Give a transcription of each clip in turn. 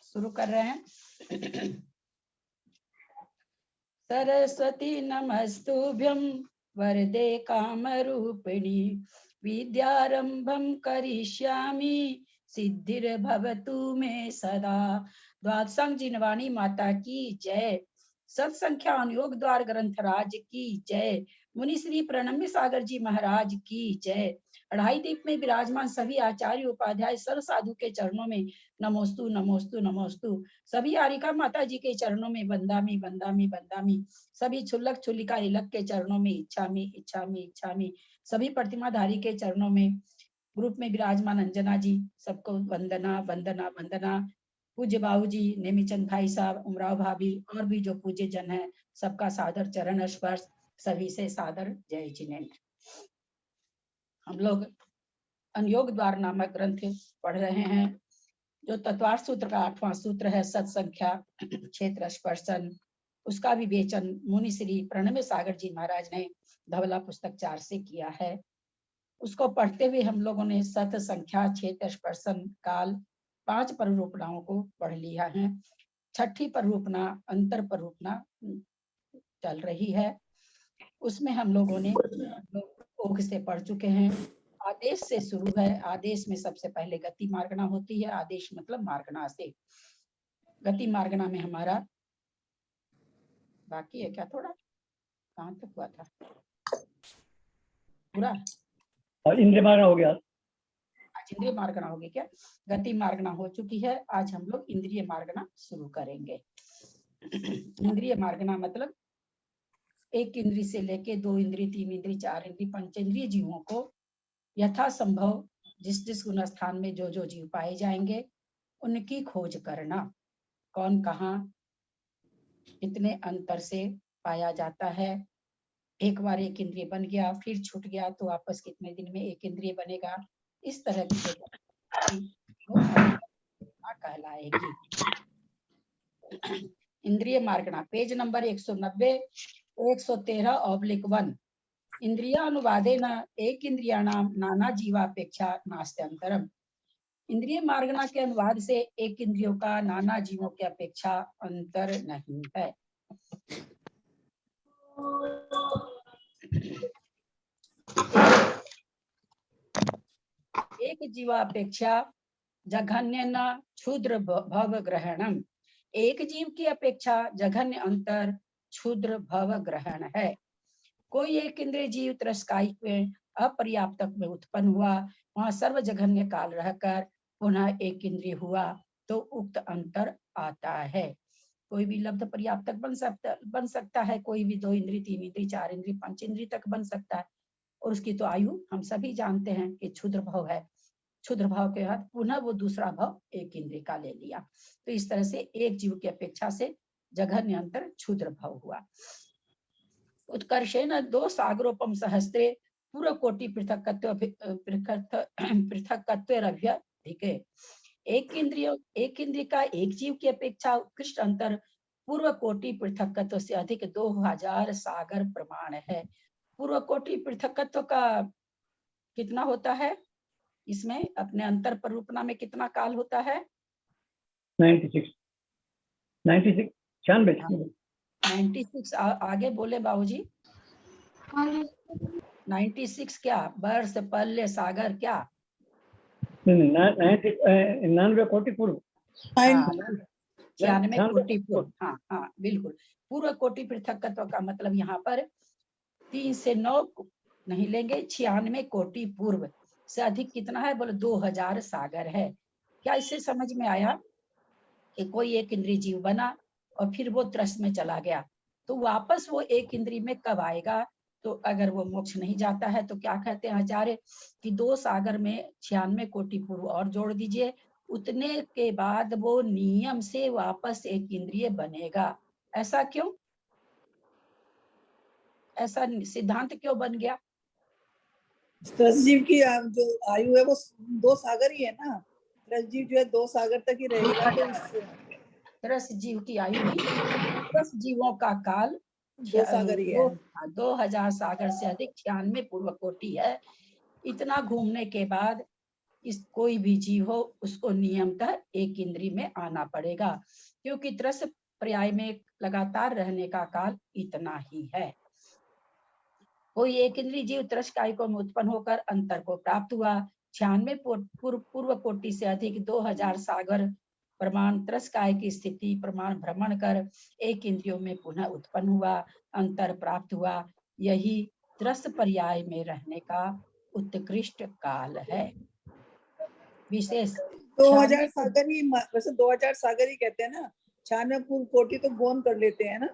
शुरू कर रहे हैं। सरस्वती नमस्तुभ्यं वरदे कामरूपिणी विद्यारंभं करिष्यामि सिद्धिर्भवतु मे सदा। द्वादशांग जिनवाणी माता की जय। सत्संख्या अनुयोग द्वार ग्रंथराज की जय। मुनि श्री प्रणम्य सागर जी महाराज की जय। अढ़ाई दीप में विराजमान सभी आचार्य उपाध्याय सर्व साधु के चरणों में नमोस्तु नमोस्तु नमोस्तु। सभी आरिका माता जी के चरणों में बंदामी बंदामी बंदामी। सभी छुल्लक छुल्लिका इलक के चरणों में इच्छामी इच्छामी इच्छामी। सभी प्रतिमाधारी के चरणों में ग्रुप में विराजमान अंजना जी सबको वंदना वंदना वंदना। पूज्य बाबू जी, नेमीचंद भाई साहब, उमराव भाभी और भी जो पूज्य जन है सबका सादर चरण स्पर्श। सभी से सादर जय जिनेन्द्र। हम लोग अनुयोग द्वार नामक ग्रंथ पढ़ रहे हैं जो तत्वार्थ सूत्र का 8वां सूत्र है, सत्संख्या क्षेत्र स्पर्शन। उसका विवेचन मुनि श्री प्रणम्य सागर जी महाराज ने धवला पुस्तक 4 से किया है। उसको पढ़ते हुए हम लोगों ने सत संख्या क्षेत्र स्पर्शन काल 5 प्ररूपणाओं को पढ़ लिया है। छठी प्ररूपणा अंतर प्ररूपणा चल रही है। उसमें हम लोगों ने ओघ से पढ़ चुके हैं। आदेश से शुरू है। आदेश में सबसे पहले गति मार्गना होती है। आदेश मतलब मार्गना से। गति मार्गना में हमारा बाकी है क्या, थोड़ा कहाँ तक हुआ था पूरा? और इंद्रिय मार्गना हो गया। आज इंद्रिय मार्गना होगी क्या? गति मार्गना हो चुकी है। आज हम लोग इंद्रिय मार्गना शुरू करेंगे। इंद्रिय मार्गना मतलब एक इंद्री से लेके 2 इंद्री, 3 इंद्री, 4 इंद्री, पंचेंद्रिय जीवों को यथासंभव जिस जिस गुण स्थान में जो जो जीव पाए जाएंगे उनकी खोज करना। कौन कहाँ कितने अंतर से पाया जाता है। एक बार एक इंद्रिय बन गया फिर छूट गया तो वापस कितने दिन में एक इंद्रिय बनेगा। इस तरह की कहलाएगी इंद्रिय मार्गना। Page number 190 113/1। इंद्रियानुवादेन एक इंद्रियाणाम नाना जीवापेक्षा नास्त्यंतरम। इंद्रिय मार्गना के अनुवाद से एक इंद्रियों का नाना जीवों की अपेक्षा अंतर नहीं है। एक जीवापेक्षा जघन्य न क्षुद्र भव ग्रहणम। एक जीव की अपेक्षा जघन्य अंतर क्षुद्र भव ग्रहण है। कोई एक इंद्रिय जीव त्रस्कायिक में अपर्याप्तक में उत्पन्न हुआ, वहां सर्व जघन्य काल रहकर पुनः एक इंद्रिय हुआ तो उक्त अंतर आता है। कोई भी लब्ध पर्याप्तक बन सकता है। कोई भी 2 इंद्रिय, 3 इंद्रिय, 4 इंद्रिय, 5 इंद्रिय तक बन सकता है। और उसकी तो आयु हम सभी जानते हैं कि क्षुद्र भाव है। क्षुद्र भाव के बाद पुनः वो दूसरा भाव एक इंद्रिय का ले लिया। तो इस तरह से एक जीव की अपेक्षा से जघन्य अंतर क्षुद्र भाव हुआ। उत्कर्षेण 2 सागरोपम सहस्त्रे पूर्व कोटि पृथक्त्वेरभ्यधिके। एक इंद्रिय का एक जीव की अपेक्षा उत्कृष्ट अंतर पूर्व कोटि पृथक्त्व से अधिक 2000 सागर प्रमाण है। पूर्व कोटि पृथक्त्व का कितना होता है? इसमें अपने अंतर प्ररूपणा में कितना काल होता है? 96 आगे बोले बाबूजी। 96 क्या? वर्ष, पल्य, सागर क्या? 99 कोटि पूर्व। 96 कोटि पूर्व। हाँ हाँ बिल्कुल। पूर्व कोटि पृथक्त्व का मतलब यहाँ पर 3 से 9 नहीं लेंगे, 96 कोटि पूर्व से अधिक कितना है? बोले 2000 सागर है। क्या इससे समझ में आया कि कोई एक इंद्रिय जीव बना और फिर वो त्रस्त में चला गया तो वापस वो एक इंद्रिय में कब आएगा? तो अगर वो मोक्ष नहीं जाता है तो क्या कहते हैं आचार्य कि 2 सागर में 96 कोटि पूर्व और जोड़ दीजिए, उतने के बाद वो नियम से वापस एक इंद्रिय बनेगा। ऐसा क्यों? ऐसा सिद्धांत क्यों बन गया? त्रस्त जीव की जो आयु है वो 2 सागर ही है ना। त्रस्त जीव जो है 2 सागर तक ही रहेगा। तो इससे त्रस्त जीव की आयु नहीं, त्रस्त जीवों का काल 2 सागर ही है। 2000 सागर से अधिक 96 पूर्व कोटि है। इतना घूमने के बाद इस कोई भी जीव हो उसको नियमतः एक इंद्री में आना पड़ेगा, क्योंकि त्रस पर्याय में लगातार रहने का काल इतना ही है। कोई एक इंद्रिय जीव त्रस कायिकों में उत्पन्न होकर अंतर को प्राप्त हुआ। 96 पूर्व कोटि से अधिक 2000 सागर प्रमाण त्रस काय की स्थिति प्रमाण भ्रमण कर एक इंद्रियों में पुनः उत्पन्न हुआ, अंतर प्राप्त हुआ। यही त्रस पर्याय में रहने का उत्कृष्ट काल है। विशेष 2000 सागर ही वैसे 2000 सागर ही कहते हैं ना, 96 पूर्व कोटि तो गौन कर लेते हैं ना।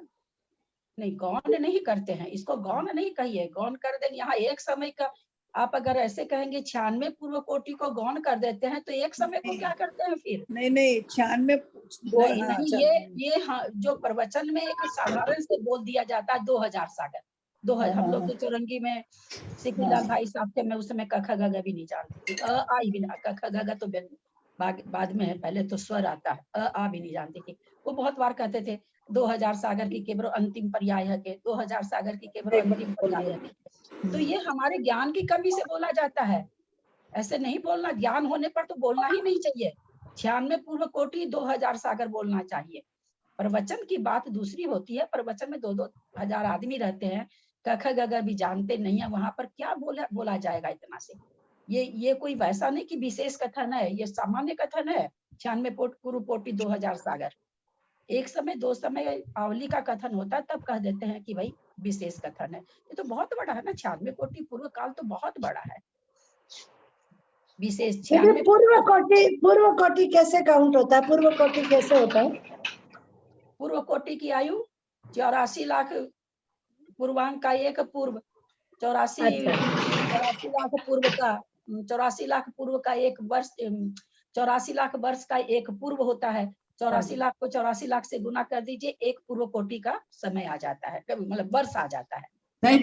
नहीं, गौन नहीं करते हैं, इसको गौन नहीं कहिए, गौन कर देंगे। यहाँ एक समय का आप अगर ऐसे कहेंगे 96 पूर्व कोटि को गौन कर देते हैं तो एक समय को क्या करते हैं फिर? नहीं 96 नहीं नहीं, ये हाँ, जो प्रवचन में एक साधारण से बोल दिया जाता है 2000 सागर। 2000 हम लोग तो चौरंगी में सिक्कीलाल भाई साहब थे, मैं उस समय क ख ग घ भी नहीं जानती थी, अ आ भी ना, क ख ग घ तो बाद में है, पहले तो स्वर आता है, अ आ भी नहीं जानती थी। वो बहुत बार कहते थे 2000 सागर की केवल अंतिम पर्याय है के, 2000 सागर की केवल अंतिम पर्याय है के। तो ये हमारे ज्ञान की कमी से बोला जाता है, ऐसे नहीं बोलना। ज्ञान होने पर तो बोलना ही नहीं चाहिए। 96 पूर्व कोटि 2000 सागर बोलना चाहिए। प्रवचन की बात दूसरी होती है, प्रवचन में 2-2 हजार आदमी रहते हैं, क ख ग घ भी जानते नहीं है, वहां पर क्या बोला जाएगा इतना से? ये कोई वैसा नहीं कि विशेष कथन है, ये सामान्य कथन है। 96 पूर्व कोटि 2000 सागर एक समय 2 समय आवली का कथन होता है, तब कह देते हैं कि भाई विशेष कथन है। ये तो बहुत बड़ा है ना, 96 कोटि पूर्व काल तो बहुत बड़ा है। विशेष 96 पूर्व कोटि कैसे काउंट होता है? पूर्व कोटि कैसे होता है? पूर्व कोटि की आयु 84 लाख पूर्वांक का एक पूर्व, 84 लाख पूर्व का 84 लाख पूर्व का एक वर्ष, 84 लाख वर्ष का एक पूर्व होता है। 84 लाख को 84 लाख से गुना कर दीजिए, एक पूर्व कोटि का समय आ जाता है, मतलब वर्ष आ जाता है। नहीं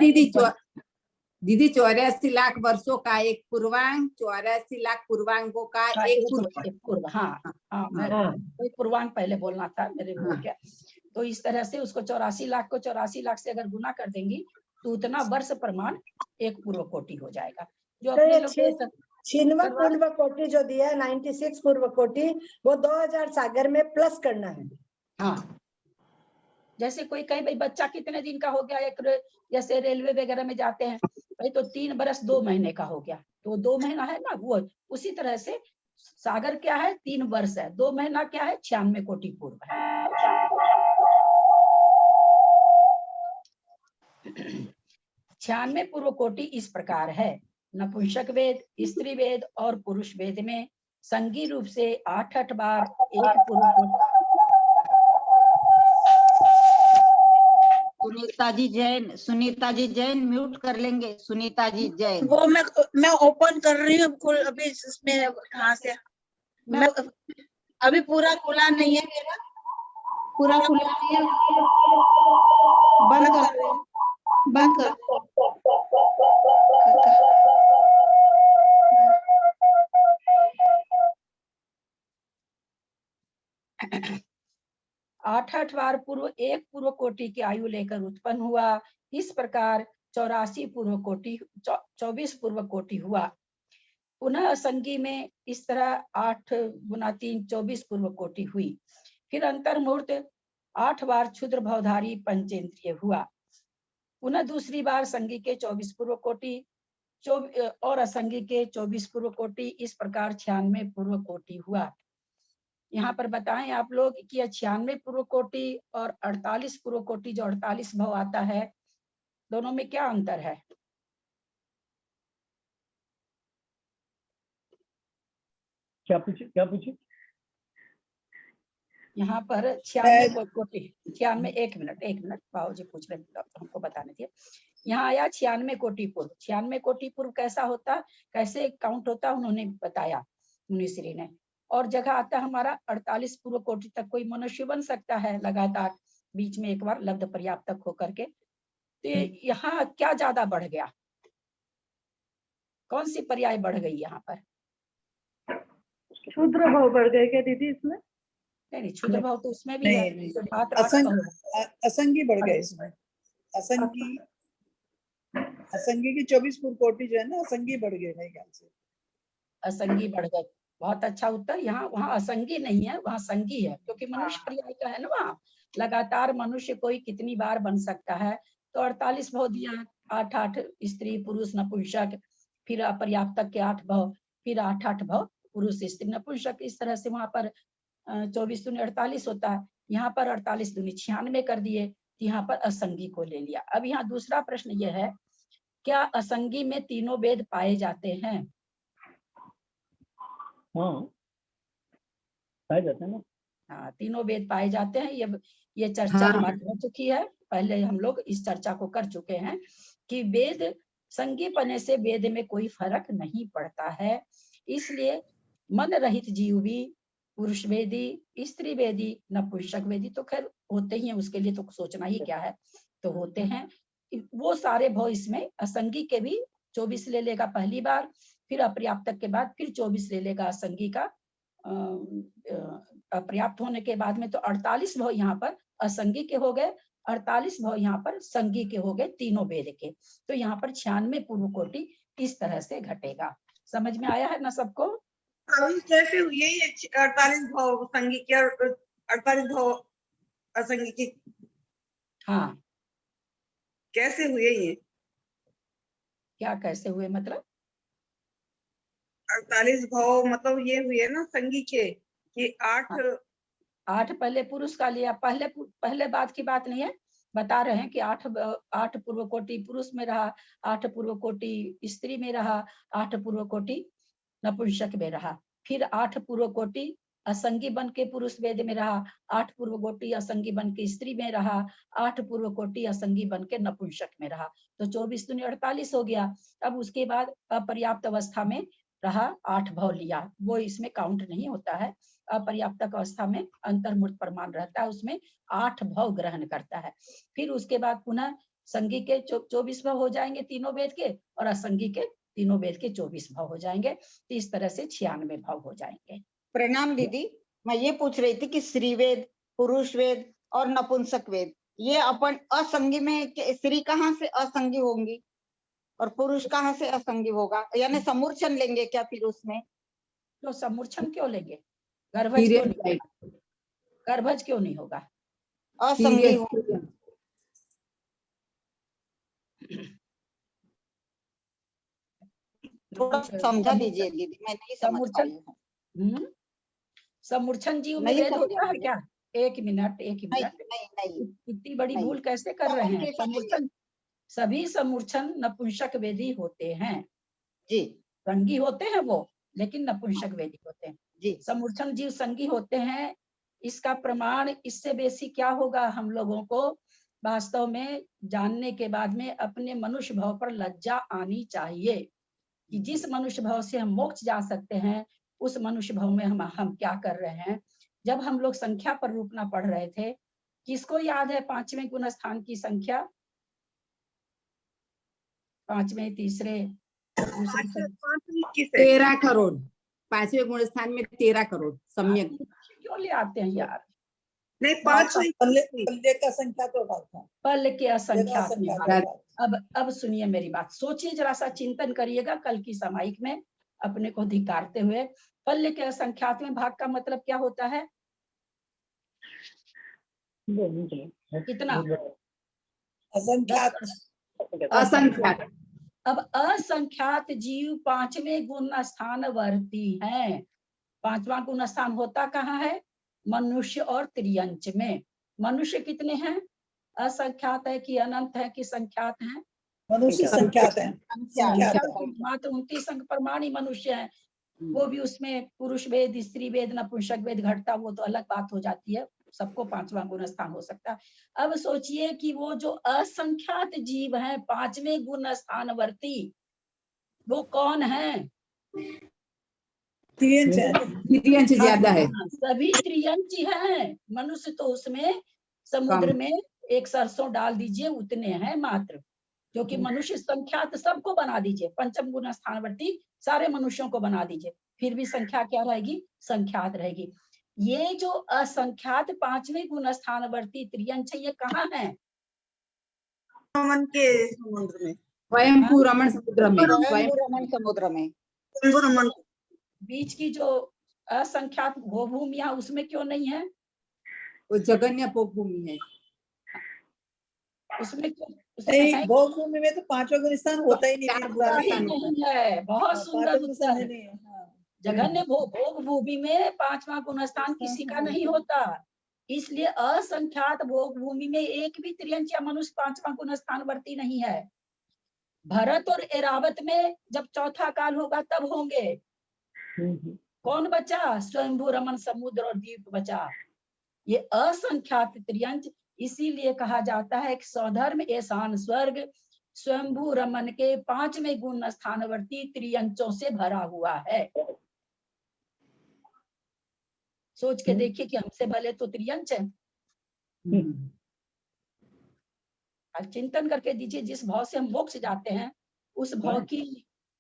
दीदी 84 लाख वर्षों का एक पूर्वांक, 84 लाख पूर्वांकों का एक पूर्व। हाँ हाँ, मैं पूर्वांक पहले बोलना था, मेरे भूल गया। तो इस तरह से उसको 84 लाख को 84 लाख से अगर गुना कर देंगी तो उतना वर्ष प्रमाण एक पूर्व कोटि हो जाएगा। जो अपने लोग 96 पूर्व कोटि जो दिया है 96 पूर्व कोटि, वो 2000 सागर में प्लस करना है। हाँ, जैसे कोई कहे भाई बच्चा कितने दिन का हो गया, एक जैसे रेलवे वगैरह में जाते हैं भाई तो 3 बरस 2 महीने का हो गया, तो 2 महीना है ना, वो उसी तरह से सागर क्या है 3 वर्ष है, 2 महीना क्या है 96 कोटि पूर्व है। 96 पूर्व कोटि इस प्रकार है। नपुंसक वेद, स्त्री वेद और पुरुष वेद में संगी रूप से 8 बार एक पूर्व कोटि। सुनीता जी जैन म्यूट कर लेंगे। सुनीता जी जैन, वो मैं ओपन कर रही हूँ अभी, इसमें कहाँ से मैं अभी पूरा खुला नहीं है मेरा, पूरा खुला नहीं है, बंद कर रही हूँ, बंद कर। आठ बार पूर्व एक पूर्व कोटि की आयु लेकर उत्पन्न हुआ। इस प्रकार 84 पूर्व कोटि 24 पूर्व कोटि हुआ। पुनः असंगी में इस तरह 8 गुना 3 24 पूर्व कोटि हुई। फिर अंतर्मुहूर्त 8 बार क्षुद्र भवधारी पंचेंद्रिय हुआ। पुनः दूसरी बार संगी के 24 पूर्व कोटि और असंगी के 24 पूर्व कोटि, इस प्रकार 96 पूर्व कोटि हुआ। यहाँ पर बताएं आप लोग कि 96 पूर्व कोटि और 48 पूर्व कोटि, जो 48 भाव आता है, दोनों में क्या अंतर है? क्या पूछे? यहाँ पर 96 कोटि 96, एक मिनट बाबू जी पूछ रहे हैं, हमको बताने दिए। यहाँ आया 96 कोटि पूर्व। 96 कोटि पूर्व कैसा होता, कैसे काउंट होता, उन्होंने बताया मुनिश्री ने। और जगह आता हमारा 48 पूर्व कोटि तक कोई मनुष्य बन सकता है लगातार, बीच में एक बार लब्ध पर्याप्त तक होकर के। तो यहाँ क्या ज्यादा बढ़ गया, कौन सी पर्याय बढ़ गई यहाँ पर? क्षुद्र भाव बढ़ गए क्या दीदी इसमें? नहीं, क्षुद्र भाव तो उसमें भी है, असंगी बढ़ गए इसमें। असंगी की 24 पूर्व कोटि जो है ना, असंगी बढ़ गए मेरे ख्याल से। असंगी बढ़ गए। बहुत अच्छा उत्तर। यहाँ वहाँ असंगी नहीं है, वहाँ संगी है, क्योंकि मनुष्य पर्याय का है ना वहाँ। लगातार मनुष्य कोई कितनी बार बन सकता है, तो 48 भाव दिया है। 8 स्त्री पुरुष नपुंसक, फिर अपर्याप्तक के 8 भाव, फिर 8 भाव पुरुष स्त्री नपुंसक। इस तरह से वहां पर 24 दूनी 48 होता है, यहाँ पर 48 दूनी 96 कर दिए, यहाँ पर असंगी को ले लिया। अब यहाँ दूसरा प्रश्न यह है, क्या असंगी में तीनों वेद पाए जाते हैं? हाँ, पाए जाते हैं ना। हाँ, तीनों वेद पाए जाते हैं। ये चर्चा हाँ। हमारी हो चुकी है, पहले हम लोग इस चर्चा को कर चुके हैं कि वेद संगी पने से वेद में कोई फर्क नहीं पड़ता है। इसलिए मन रहित जीव भी पुरुष वेदी, स्त्री वेदी, नपुंसक वेदी तो खैर होते ही हैं, उसके लिए तो सोचना ही क्या है, तो होते हैं। वो सारे भाव इसमें असंगी के भी 24 ले लेगा पहली बार, फिर अपर्याप्तक के बाद फिर 24 ले लेगा असंगी का। अपर्याप्त होने के बाद में तो 48 भाव यहाँ पर असंगी के हो गए, 48 भाव यहाँ पर संगी के हो गए तीनों वेद के। तो यहाँ पर 96 पूर्व कोटि इस तरह से घटेगा। समझ में आया है ना सबको? अभी कैसे हुई है ये 48 भाव संगी के और 48 भाव असंगी की, हाँ, कैसे हुए ये? क्या कैसे हुए मतलब? 48 भाव मतलब ये हुए ना संगी के कि 8 8 पहले पुरुष का लिया, पहले बात की बात नहीं है, बता रहे हैं कि 8 पूर्व कोटि पुरुष में रहा, 8 पूर्व कोटि स्त्री में रहा, 8 पूर्व कोटि नपुंसक में रहा, फिर 8 पूर्व कोटि असंगी बन के पुरुष वेद में रहा, 8 पूर्व कोटि असंगी बन के स्त्री में रहा, 8 पूर्व कोटि असंगी बन के नपुंसक में रहा, तो 24 दूनी 48 हो गया। अब उसके बाद अपर्याप्त अवस्था में रहा 8 भाव लिया, वो इसमें काउंट नहीं होता है। अपर्याप्तक अवस्था में अंतर्मूर्त प्रमाण रहता है, उसमें 8 भाव ग्रहण करता है। फिर उसके बाद पुनः संगी के 24 भाव हो जाएंगे तीनों वेद के, और असंगी के तीनों वेद के 24 भाव हो जाएंगे। तो इस तरह से 96 भाव हो जाएंगे। प्रणाम दीदी, मैं ये पूछ रही थी कि स्त्री वेद, पुरुष वेद और नपुंसक वेद, ये अपन असंगी में स्त्री कहाँ से असंगी होंगी और पुरुष कहाँ से असंगी होगा? यानी समूर्छन लेंगे क्या फिर उसमें? तो समूर्छन क्यों लेंगे? गर्भज क्यों नहीं होगा? गर्भज क्यों नहीं होगा? असंगी हो। थोड़ा समझा दीजिए दीदी, मैं नहीं समझ पाई हूँ। समूर्छन जीव में नहीं वेद समझ होता है पाई। क्या? एक मिनट नहीं नहीं नहीं इतनी बड़ी नहीं। भूल कैसे कर रहे हैं? समूर्छन समूर्छन, सभी समूर्छन नपुंसक वेदी होते हैं जी संगी होते हैं वो, लेकिन नपुंसक वेदी होते हैं। जी। समूर्छन जीव संगी होते हैं, इसका प्रमाण इससे बेसी क्या होगा? हम लोगों को वास्तव में जानने के बाद में अपने मनुष्य भाव पर लज्जा आनी चाहिए कि जिस मनुष्य भाव से हम मोक्ष जा सकते हैं, उस मनुष्य भाव में हम क्या कर रहे हैं। जब हम लोग संख्या पर रूपना पढ़ रहे थे, किसको याद है 5वें गुण स्थान की संख्या? 5वें, तीसरे, दूसरे 13 करोड़, 5वें गुण स्थान में 13 करोड़ सम्यक। क्यों ले आते हैं यार? नहीं 5 पल्ले का संख्या तो था, पल के असंख्यात में संख्या भाग। अब सुनिए मेरी बात, सोचिए जरा सा, चिंतन करिएगा कल की सामायिक में अपने को धिकारते हुए। पल्ल के असंख्यात में भाग का मतलब क्या होता है? कितना? असंख्यात। असंख्यात। अब असंख्यात जीव 5वें गुण स्थान वर्ती हैं। 5वां गुण स्थान होता कहाँ है? मनुष्य और त्रियंच में। मनुष्य कितने हैं? असंख्यात है कि अनंत है कि संख्यात है? मनुष्य संख्यात है। मात्र 29 अंक प्रमाणी मनुष्य है, वो भी उसमें पुरुष वेद, स्त्री वेद, नपुंसक वेद घटता, वो तो अलग बात हो जाती है, सबको 5वां गुण स्थान हो सकता है। अब सोचिए कि वो जो असंख्यात जीव हैं 5वें गुण स्थानवर्ती, वो कौन है? त्रियंच ज्यादा है। सभी त्रियंच हैं। मनुष्य तो उसमें समुद्र में एक सरसों डाल दीजिए उतने हैं मात्र, क्योंकि मनुष्य संख्यात सबको बना दीजिए, 5वें गुण स्थानवर्ती सारे मनुष्यों को बना दीजिए, फिर भी संख्या क्या रहेगी? संख्यात रहेगी। ये जो असंख्यात 5वें गुण स्थानवर्ती त्रियंच, ये कहाँ है? रमन के समुद्र में, स्वयंभू रमन समुद्र में, स्वयंभू रमन समुद्र में। रमन बीच की जो असंख्यात भूमियां उसमें क्यों नहीं है? वो जगन्य भोगभूमि है। उसमें क्यों? उसमें नहीं, है भोग भूमि में तो पांचवा गुण स्थान होता ही नहीं, फिर चार बुरा ही गुण नहीं। नहीं है। बहुत सुंदर पांचवा गुण स्थान उत्तर। ही नहीं है। हाँ, जघन्य भोग भूमि में पांचवा गुण स्थान किसी का नहीं होता, इसलिए असंख्यात भोग भूमि में एक भी त्रियंच या मनुष्य पांचवा गुण स्थान वर्ती नहीं है। भरत और एरावत में जब चौथा काल होगा तब होंगे। कौन बचा? स्वयंभू रमन समुद्र और द्वीप बचा। ये असंख्यात त्रियंच इसीलिए कहा जाता है कि स्वधर्म एसान स्वर्ग स्वयंभू रमन के 5वें गुण स्थानवर्ती त्रियंचों से भरा हुआ है। सोच के देखिए कि हमसे भले तो त्रियंच है। अब चिंतन करके दीजिए, जिस भाव से हम मोक्ष जाते हैं उस भाव की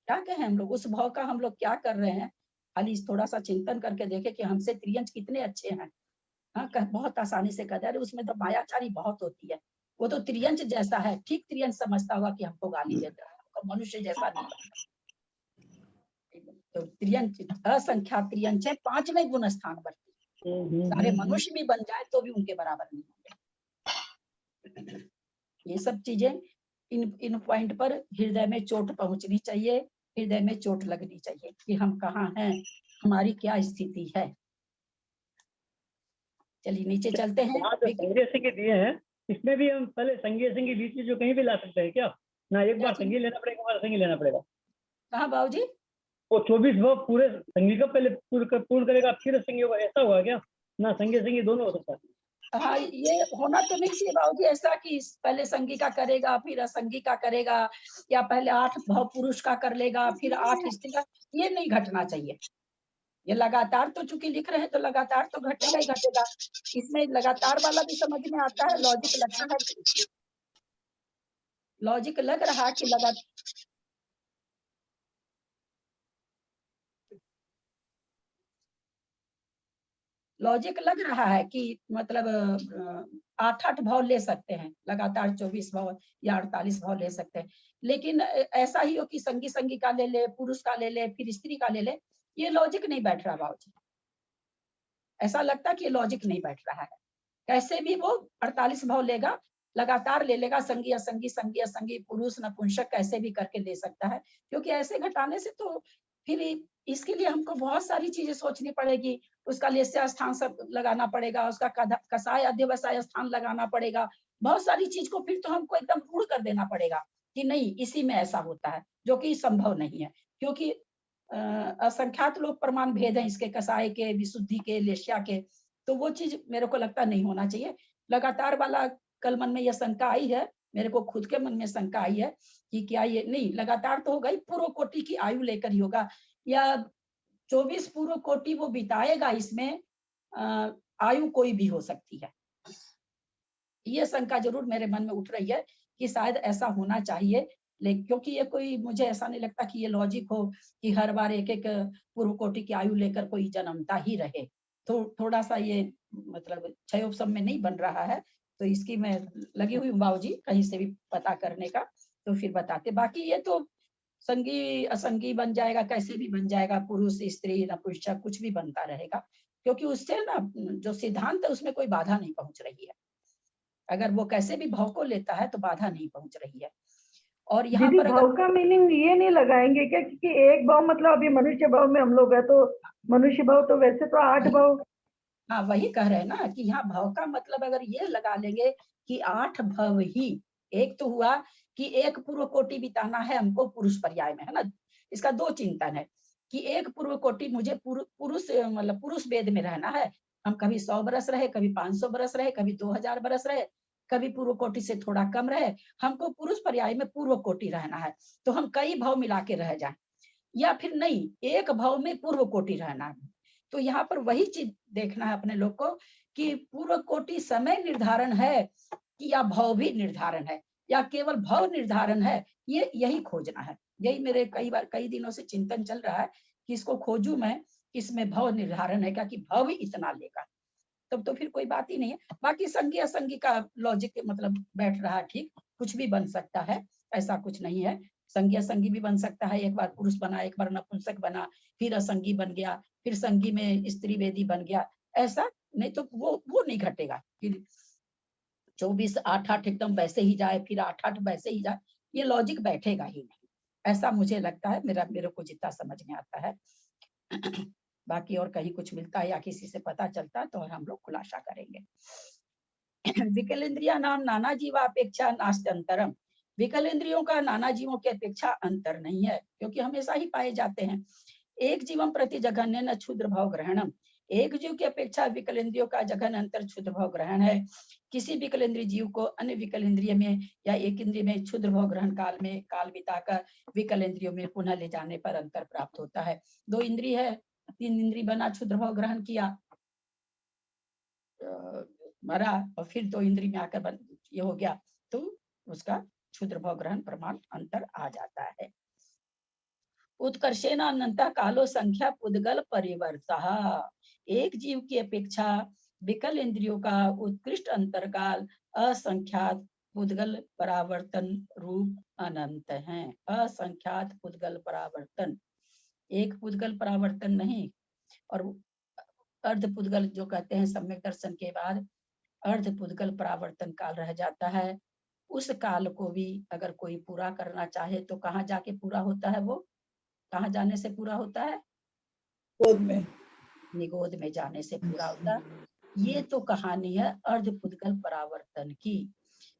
क्या कहें हम लोग, उस भाव का हम लोग क्या कर रहे हैं। खाली थोड़ा सा चिंतन करके देखे कि हमसे त्रियंच कितने अच्छे हैं। हाँ, बहुत आसानी से कहते हैं उसमें तो मायाचारी बहुत होती है। वो तो त्रियंच जैसा है, ठीक त्रियंच समझता हुआ कि हमको गाली देता है, तो मनुष्य जैसा नहीं बनता। तो त्रियंच असंख्यात त्रियंच है, 5वें गुण स्थान वर्ती। सारे मनुष्य भी बन जाए तो भी उनके बराबर नहीं होंगे। ये सब चीजें इन पॉइंट पर हृदय में चोट पहुंचनी चाहिए, हृदय में चोट लगनी चाहिए कि हम कहाँ हैं, हमारी क्या स्थिति है। चलिए नीचे चलते हैं। वहाँ जो संज्ञा सिंह के दिए हैं इसमें भी हम पहले संज्ञा सिंह के बीच में जो कहीं भी ला सकते हैं क्या? ना एक बार संज्ञा लेना पड़ेगा, बार संज्ञा लेना पड़ेगा। कहाँ बाबूजी? वो 24 भाव पूरे संज्ञा का पहले पूर्ण करेगा फिर संज्ञा होगा, ऐसा हुआ क्या? ना संज्ञा सिंह दोनों हो सकता है। हाँ, ये होना तो नहीं चाहिए बाबूजी ऐसा कि पहले संगी का करेगा फिर असंगी का करेगा, या पहले 8 भाव पुरुष का कर लेगा फिर 8 स्त्री का। ये नहीं घटना चाहिए। ये लगातार तो चूंकि लिख रहे हैं तो लगातार तो घटेगा ही घटेगा। इसमें लगातार वाला भी समझ में आता है, लॉजिक लगता है, लॉजिक लग रहा कि लॉजिक लग रहा है कि मतलब 8 भाव ले सकते हैं लगातार, 24 भाव या 48 भाव ले सकते हैं। लेकिन ऐसा ही हो कि संगी संगी का ले ले, पुरुष का ले ले, फिर स्त्री का ले ले, ये लॉजिक नहीं बैठ रहा बाबूजी। ऐसा लगता है कि ये लॉजिक नहीं बैठ रहा है। कैसे भी वो 48 भाव लेगा, लगातार ले लेगा, संगी असंगी संगी असंगी पुरुष नपुंसक कैसे भी करके दे सकता है। क्योंकि ऐसे घटाने से तो फिर इसके लिए हमको बहुत सारी चीजें सोचनी पड़ेगी। उसका लेस्य स्थान सब लगाना पड़ेगा, उसका कसाय अध्यवसाय स्थान लगाना पड़ेगा, बहुत सारी चीज को फिर तो हमको एकदम रूढ़ कर देना पड़ेगा कि नहीं इसी में ऐसा होता है, जो कि संभव नहीं है। क्योंकि असंख्यात लोग प्रमाण भेद है इसके, कसाय के, विशुद्धि के, लेस्या के, तो वो चीज मेरे को लगता नहीं होना चाहिए। लगातार वाला कल मन में यह शंका आई है, मेरे को खुद के मन में शंका आई है कि क्या ये नहीं लगातार तो होगा ही, पूर्व कोटि की आयु लेकर ही होगा, या 24 पूर्व कोटि वो बिताएगा इसमें, आयु कोई भी हो सकती है। ये शंका जरूर मेरे मन में उठ रही है कि शायद ऐसा होना चाहिए। लेकिन क्योंकि ये कोई, मुझे ऐसा नहीं लगता कि ये लॉजिक हो कि हर बार एक एक पूर्व कोटि की आयु लेकर कोई जन्मता ही रहे। तो थोड़ा सा ये मतलब क्षयोपशम में नहीं बन रहा है। तो इसकी मैं लगी हुई हूँ बाबूजी कहीं से भी पता करने का, तो फिर बताते। बाकी ये तो संगी असंगी बन जाएगा, कैसे भी बन जाएगा, पुरुष स्त्री नपुंसक कुछ भी बनता रहेगा, क्योंकि उससे ना जो सिद्धांत है उसमें कोई बाधा नहीं पहुंच रही है। अगर वो कैसे भी भाव को लेता है तो बाधा नहीं पहुंच रही है। और यहाँ दीदी पर भाव का मीनिंग ये नहीं लगाएंगे क्या, क्योंकि एक भाव मतलब अभी मनुष्य भाव में हम लोग है तो मनुष्य भाव तो वैसे तो 8 भाव। हाँ वही कह रहे हैं ना कि यहाँ भाव का मतलब अगर ये लगा लेंगे कि 8 भाव ही, एक तो हुआ कि एक पूर्व कोटि बिताना है हमको पुरुष पर्याय में, है ना। इसका 2 चिंतन है कि एक पूर्व कोटि मुझे पुरुष मतलब पुरुष वेद में रहना है। हम कभी 100 बरस रहे, कभी 500 बरस रहे, कभी 2000 बरस रहे, कभी पूर्व कोटि से थोड़ा कम रहे, हमको पुरुष पर्याय में पूर्व कोटि रहना है। तो हम कई भाव मिला के रह जाए, या फिर नहीं एक भाव में पूर्व कोटि रहना है। तो यहाँ पर वही चीज देखना है अपने लोग को कि पूर्व कोटि समय निर्धारण है कि या भाव भी निर्धारण है, या केवल भाव निर्धारण है, ये यही खोजना है। यही मेरे कई दिनों से चिंतन चल रहा है कि इसको खोजूं मैं, इसमें भाव निर्धारण है क्या कि भाव ही इतना लेगा, तब तो फिर कोई बात ही नहीं है। बाकी संगी असंगी का लॉजिक मतलब बैठ रहा है ठीक, कुछ भी बन सकता है, ऐसा कुछ नहीं है। संगी असंगी भी बन सकता है, एक बार पुरुष बना, एक बार नपुंसक बना, फिर असंगी बन गया, फिर संगी में स्त्री वेदी बन गया, ऐसा नहीं तो वो नहीं घटेगा। फिर 24/8/8 एकदम वैसे ही जाए, फिर 8/8 वैसे ही जाए, ये लॉजिक बैठेगा ही नहीं, ऐसा मुझे लगता है, मेरे को जितना समझ में आता है। बाकी और कहीं कुछ मिलता है या किसी से पता चलता है तो हम लोग खुलासा करेंगे। विकलेंद्रिया नाम नाना जीवापेक्षा नास्त्यंतरम, विकलेंद्रियों का नाना जीवों की अपेक्षा अंतर नहीं है, क्योंकि हमेशा ही पाए जाते हैं। एक जीवम प्रति जघन्य न क्षुद्र भाव ग्रहणम, एक जीव की अपेक्षा विकलेंद्रियों का जघन अंतर क्षुद्र भाव ग्रहण है। किसी विकलेंद्रीय जीव को अन्य विकलेंद्रिय में या एक इंद्रिय में क्षुद्र भाव ग्रहण काल में काल बिताकर विकलेंद्रियों में पुनः ले जाने पर अंतर प्राप्त होता है। 2 इंद्रिय है, 3 इंद्रिय बना, क्षुद्र भाव ग्रहण किया, मरा, और फिर 2 इंद्रिय में आकर ये हो गया, तो उसका क्षुद्र भाव ग्रहण प्रमाण अंतर आ जाता है। उत्कर्षेण अनंत कालो संख्या पुद्गल परिवर्तः, एक जीव की अपेक्षा विकल इंद्रियों का उत्कृष्ट अंतरकाल असंख्यात पुद्गल परावर्तन रूप अनंत है। असंख्यात पुद्गल परावर्तन, एक पुद्गल परावर्तन नहीं, और अर्ध पुद्गल जो कहते हैं सम्यक दर्शन के बाद अर्ध पुद्गल परावर्तन काल रह जाता है। उस काल को भी अगर कोई पूरा करना चाहे तो कहाँ जाके पूरा होता है? वो कहाँ जाने से पूरा होता है? गोद में, निगोद में जाने से पूरा होता है। ये तो कहानी है अर्ध पुद्गल परावर्तन की।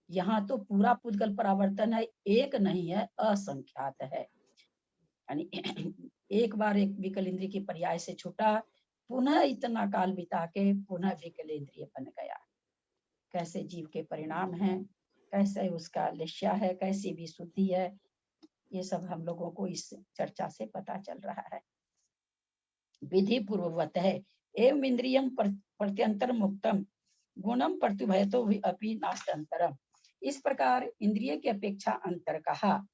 यहाँ तो पूरा पुद्गल परावर्तन है, एक नहीं है, असंख्यात है। यानी एक बार एक विकल इंद्रिय की पर्याय से छूटा, पुनः इतना काल बिता के पुनः विकल इंद्रिय बन गया। कैसे जीव के परिणाम हैं, कैसे उसका लक्ष्य है, कैसी भी शुद्धि है, ये सब हम लोगों को इस चर्चा से पता चल रहा है। विधि पूर्ववत है एवं इंद्रियम प्रत्यंतर मुक्तम गुणम प्रतिभयतो अपि नास्त्यंतरम, इस प्रकार इंद्रिय की अपेक्षा अंतर कहा।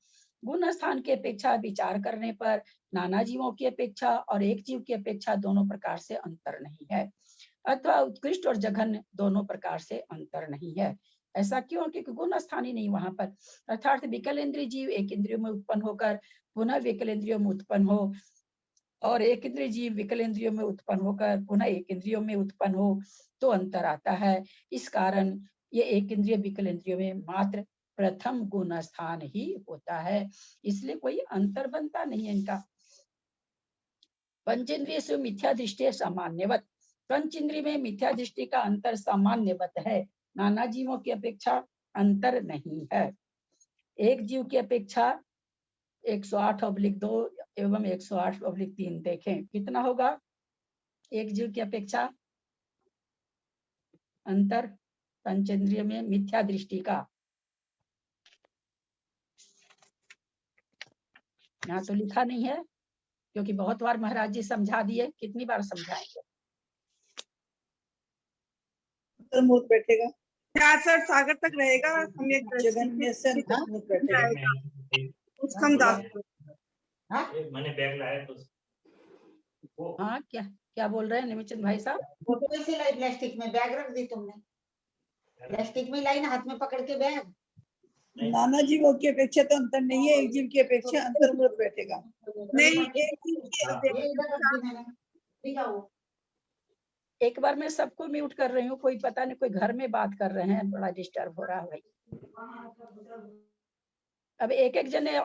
गुण स्थान की अपेक्षा विचार करने पर नाना जीवों की अपेक्षा और एक जीव की अपेक्षा दोनों प्रकार से अंतर नहीं है, अथवा उत्कृष्ट और जघन्य दोनों प्रकार से अंतर नहीं है। ऐसा क्यों? क्योंकि गुण स्थान ही नहीं वहां पर, अर्थात विकल इंद्रिय जीव एक इंद्रियों में उत्पन्न होकर पुनः विकल इंद्रियों में उत्पन्न हो, और एक इंद्रिय जीव विकल इंद्रियों में उत्पन्न होकर पुनः एक इंद्रियों में उत्पन्न हो, तो अंतर आता है। इस कारण ये एक इंद्रिय विकल इंद्रियों में मात्र प्रथम गुण स्थान ही होता है, इसलिए कोई अंतर बनता नहीं है इनका। पंचेंद्रिय से मिथ्या दृष्टि सामान्यवत, पंच इंद्रिय में मिथ्या दृष्टि का अंतर सामान्यवत है, नाना जीवों की अपेक्षा अंतर नहीं है। एक जीव की अपेक्षा 108/2 एवं 108/3 देखें कितना होगा एक जीव की अपेक्षा अंतर पंचेंद्रिय में मिथ्या दृष्टि का। यहाँ तो लिखा नहीं है क्योंकि बहुत बार महाराज जी समझा दिए, कितनी बार समझाएंगे? अंतर्मुख बैठेगा, 66 सागर तक रहेगा, सम्यक दृष्टि जगन्य से अंतर्मुख बैठेगा। उसकम दास मैंने बैग लाया तो हाँ, क्या बोल रहे हैं निमिचंद भाई साहब? फोटो इसे लाई प्लास्टिक में, बैग रख दी तुमने, प्लास्टिक में लाई ना, हाथ में पकड़ के बैग। नाना जीवों की अपेक्षा तो अंतर नहीं है, एक जीव की अपेक्षा अंतर्मुख बैठेगा। नहीं, एक चीज ये इधर रख दी मैंने, ठीक है वो। एक बार मैं सबको म्यूट कर रही हूँ, कोई पता नहीं कोई घर में बात कर रहे हैं, बड़ा डिस्टर्ब हो रहा है भाई। अब एक एक जने